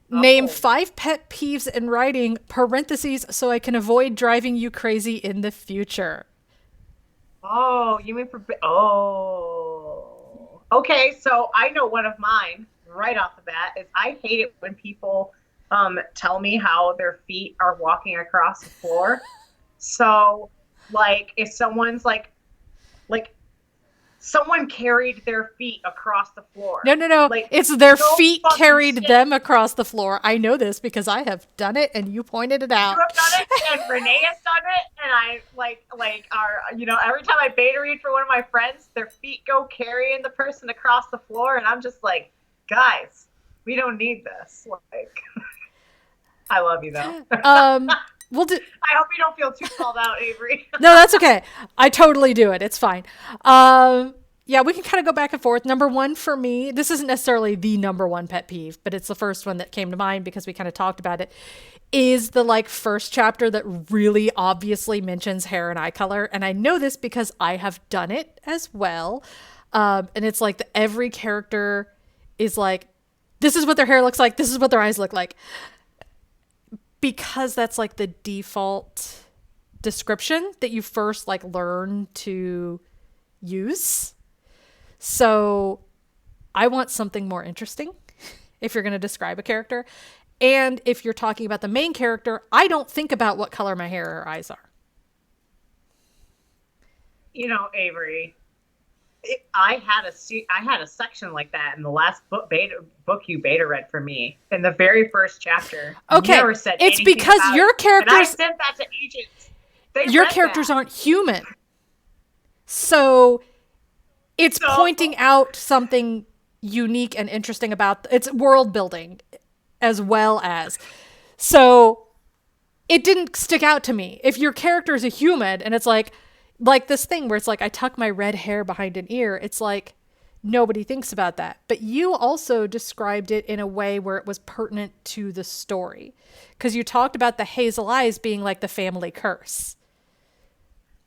Name Oh, 5 pet peeves in writing, parentheses, so I can avoid driving you crazy in the future. oh, you mean for, oh. Okay, so I know one of mine right off the bat is I hate it when people tell me how their feet are walking across the floor. So, like, if someone's like someone carried their feet across the floor. No, no, no. Like, It's their no feet fucking carried shit. them across the floor. I know this because I have done it and you pointed it You out. have done it, and Renee has done it, and I every time I beta read for one of my friends, their feet go carrying the person across the floor, and I'm just like, guys, we don't need this. Like, I love you though. Um, we'll do. I hope you don't feel too called out, Avery. No, that's okay. I totally do it. It's fine. Yeah, we can kind of go back and forth. Number 1 for me, this isn't necessarily the number 1 pet peeve, but it's the first one that came to mind because we kind of talked about it. Is the like first chapter that really obviously mentions hair and eye color, and I know this because I have done it as well. And it's like every character is like, this is what their hair looks like. This is what their eyes look like, because that's like the default description that you first like learn to use. So I want something more interesting if you're going to describe a character. And if you're talking about the main character, I don't think about what color my hair or eyes are. Avery, I had a section like that in the last book you beta read for me in the very first chapter. Okay, You never said it's anything because about your it. And I characters sent that to agents. They your read characters that. aren't human. So it's So pointing out something unique and interesting about it's world building as well as. So it didn't stick out to me. If your character is a human and it's like this thing where it's like I tuck my red hair behind an ear, it's like nobody thinks about that. But you also described it in a way where it was pertinent to the story. Because you talked about the hazel eyes being like the family curse.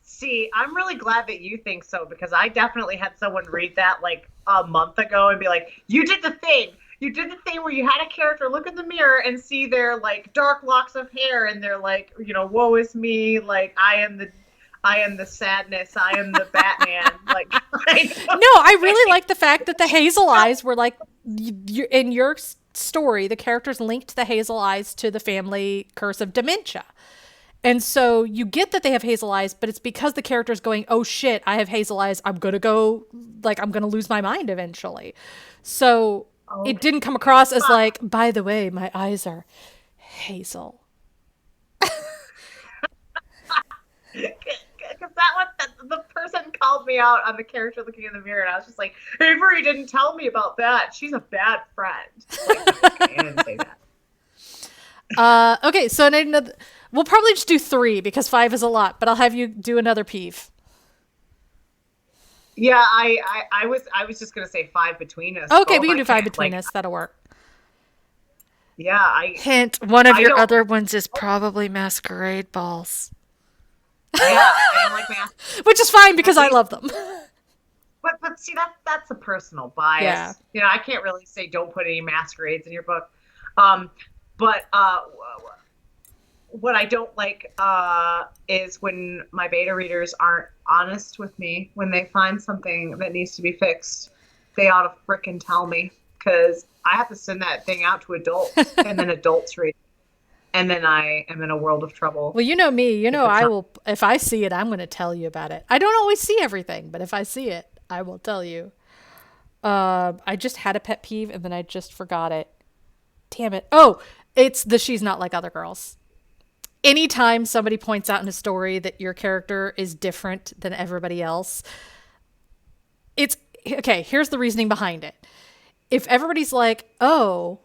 see, I'm really glad that you think so because I definitely had someone read that like a month ago and be like, "You did the thing. You did the thing where you had a character look in the mirror and see their like dark locks of hair and they're like, woe is me, like I am the sadness, I am the Batman." Like, No, I really like the fact that the hazel eyes were like in your story, the characters linked the hazel eyes to the family curse of dementia. And so you get that they have hazel eyes, but it's because the character's going, oh shit, I have hazel eyes. I'm going to go, like, I'm going to lose my mind eventually. So it didn't come okay. across as like, by the way, my eyes are hazel. Because the person called me out on the character looking in the mirror, and I was just like, Avery didn't tell me about that. She's a bad friend. Like, okay, I didn't say that. Okay, so we'll probably just do 3 because 5 is a lot, but I'll have you do another peeve. Yeah, I was just gonna say 5 between us. Okay, So we if can I do 5 can't between like, us. That'll work. yeah, Hint, one of I your don't. other ones is Oh, probably masquerade balls. yeah, I don't like math. Which is fine At because I least, love them. but see that's a personal Yeah. bias. I can't really say don't put any masquerades in your book. Um, but what I don't like is when my beta readers aren't honest with me when they find something that needs to be fixed. They ought to frickin' tell me because I have to send that thing out to adults and then adults read it. And then I am in a world of trouble Well, you know me. if it's I not. will, if I see it, I'm going to tell you about it. I don't always see everything, but if I see it, I will tell you. I just had a pet peeve and then I just forgot it. Damn it. Oh, it's the she's not like other girls. Anytime somebody points out in a story that your character is different than everybody else, it's okay. Here's the reasoning behind it. If everybody's like, oh,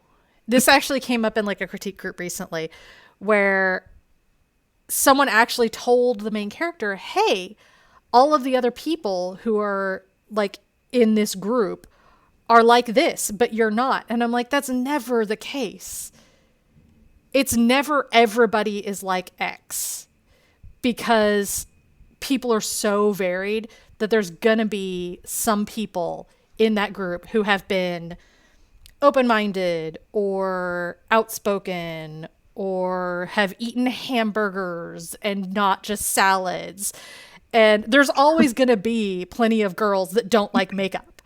this actually came up in like a critique group recently where someone actually told the main character, hey, all of the other people who are like in this group are like this, but you're not. And I'm like, that's never the case. It's never everybody is like X because people are so varied that there's going to be some people in that group who have been open minded or outspoken or have eaten hamburgers and not just salads. And there's always going to be plenty of girls that don't like makeup.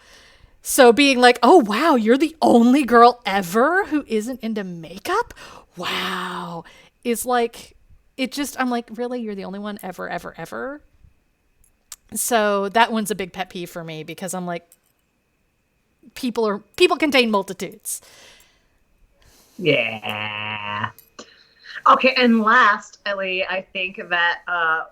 So being like, oh, wow, you're the only girl ever who isn't into makeup? Wow. Is like, it just, I'm like, really? You're the only one ever, ever, ever? So that one's a big pet peeve for me because I'm like, people contain multitudes. Yeah. Okay, and last, Ellie, I think that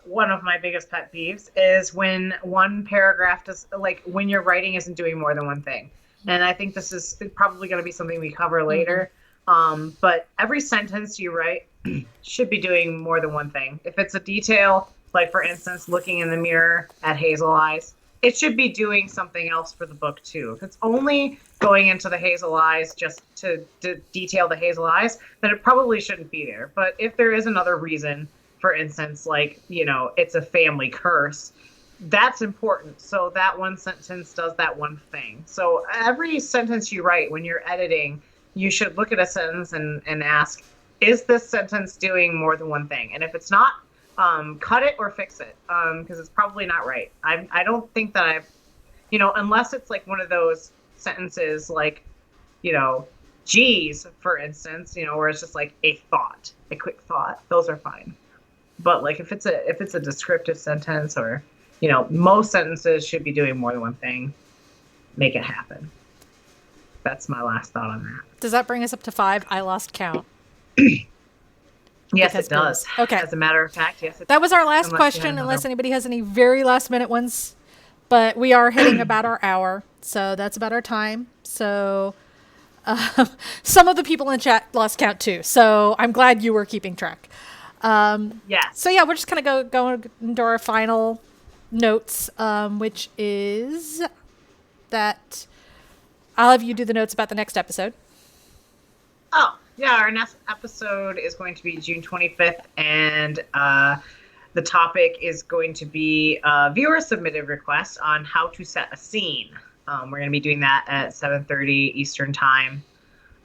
one of my biggest pet peeves is when one paragraph does, like, when your writing isn't doing more than one thing. And I think this is probably going to be something we cover later. But every sentence you write should be doing more than one thing. If it's a detail, like, for instance, looking in the mirror at Hazel Eyes, it should be doing something else for the book, too. If it's only going into the hazel eyes just to detail the hazel eyes, then it probably shouldn't be there. But if there is another reason, for instance, like, it's a family curse, that's important. So that one sentence does that one thing. So every sentence you write when you're editing, you should look at a sentence and ask, is this sentence doing more than one thing? And if it's not, cut it or fix it, because it's probably not right. I don't think that unless it's like one of those sentences like, geez, for instance, where it's just like a quick thought, those are fine. But like if it's a descriptive sentence or, most sentences should be doing more than one thing. Make it happen. That's my last thought on that. Does that bring us up to 5? I lost count. Yes, Because it does. Okay. As a matter of fact, yes, it That was our last unless question, unless anybody has any very last minute ones. But we are hitting about our hour, so that's about our time. So some of the people in chat lost count too. So I'm glad you were keeping track. Yes. So yeah, we're just gonna go into our final notes, which is that I'll have you do the notes about the next episode. Oh, yeah, our next episode is going to be June 25th, and the topic is going to be a viewer-submitted request on how to set a scene. We're going to be doing that at 7:30 Eastern Time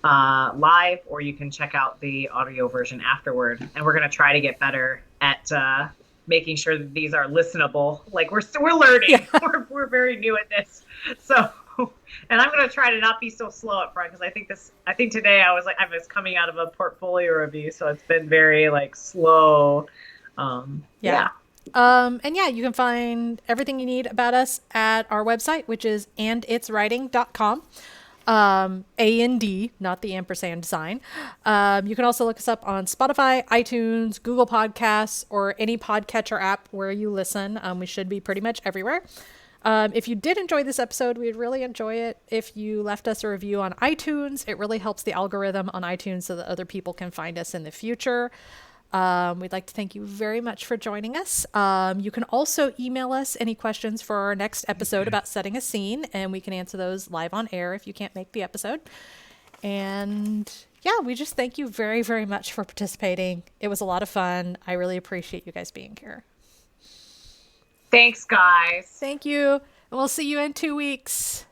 live, or you can check out the audio version afterward. And we're going to try to get better at making sure that these are listenable. Like, we're learning. Yeah. We're very new at this. So... And I'm going to try to not be so slow up front because I think today I was coming out of a portfolio review, so it's been very like slow. Yeah. And yeah, you can find everything you need about us at our website, which is anditswriting.com. A-N-D, not the ampersand sign. You can also look us up on Spotify, iTunes, Google Podcasts, or any podcatcher app where you listen. We should be pretty much everywhere. If you did enjoy this episode, we'd really enjoy it if you left us a review on iTunes. It really helps the algorithm on iTunes so that other people can find us in the future. We'd like to thank you very much for joining us. You can also email us any questions for our next episode about setting a scene, and we can answer those live on air if you can't make the episode. And yeah, we just thank you very, very much for participating. It was a lot of fun. I really appreciate you guys being here. Thanks, guys. Thank you. And we'll see you in 2 weeks.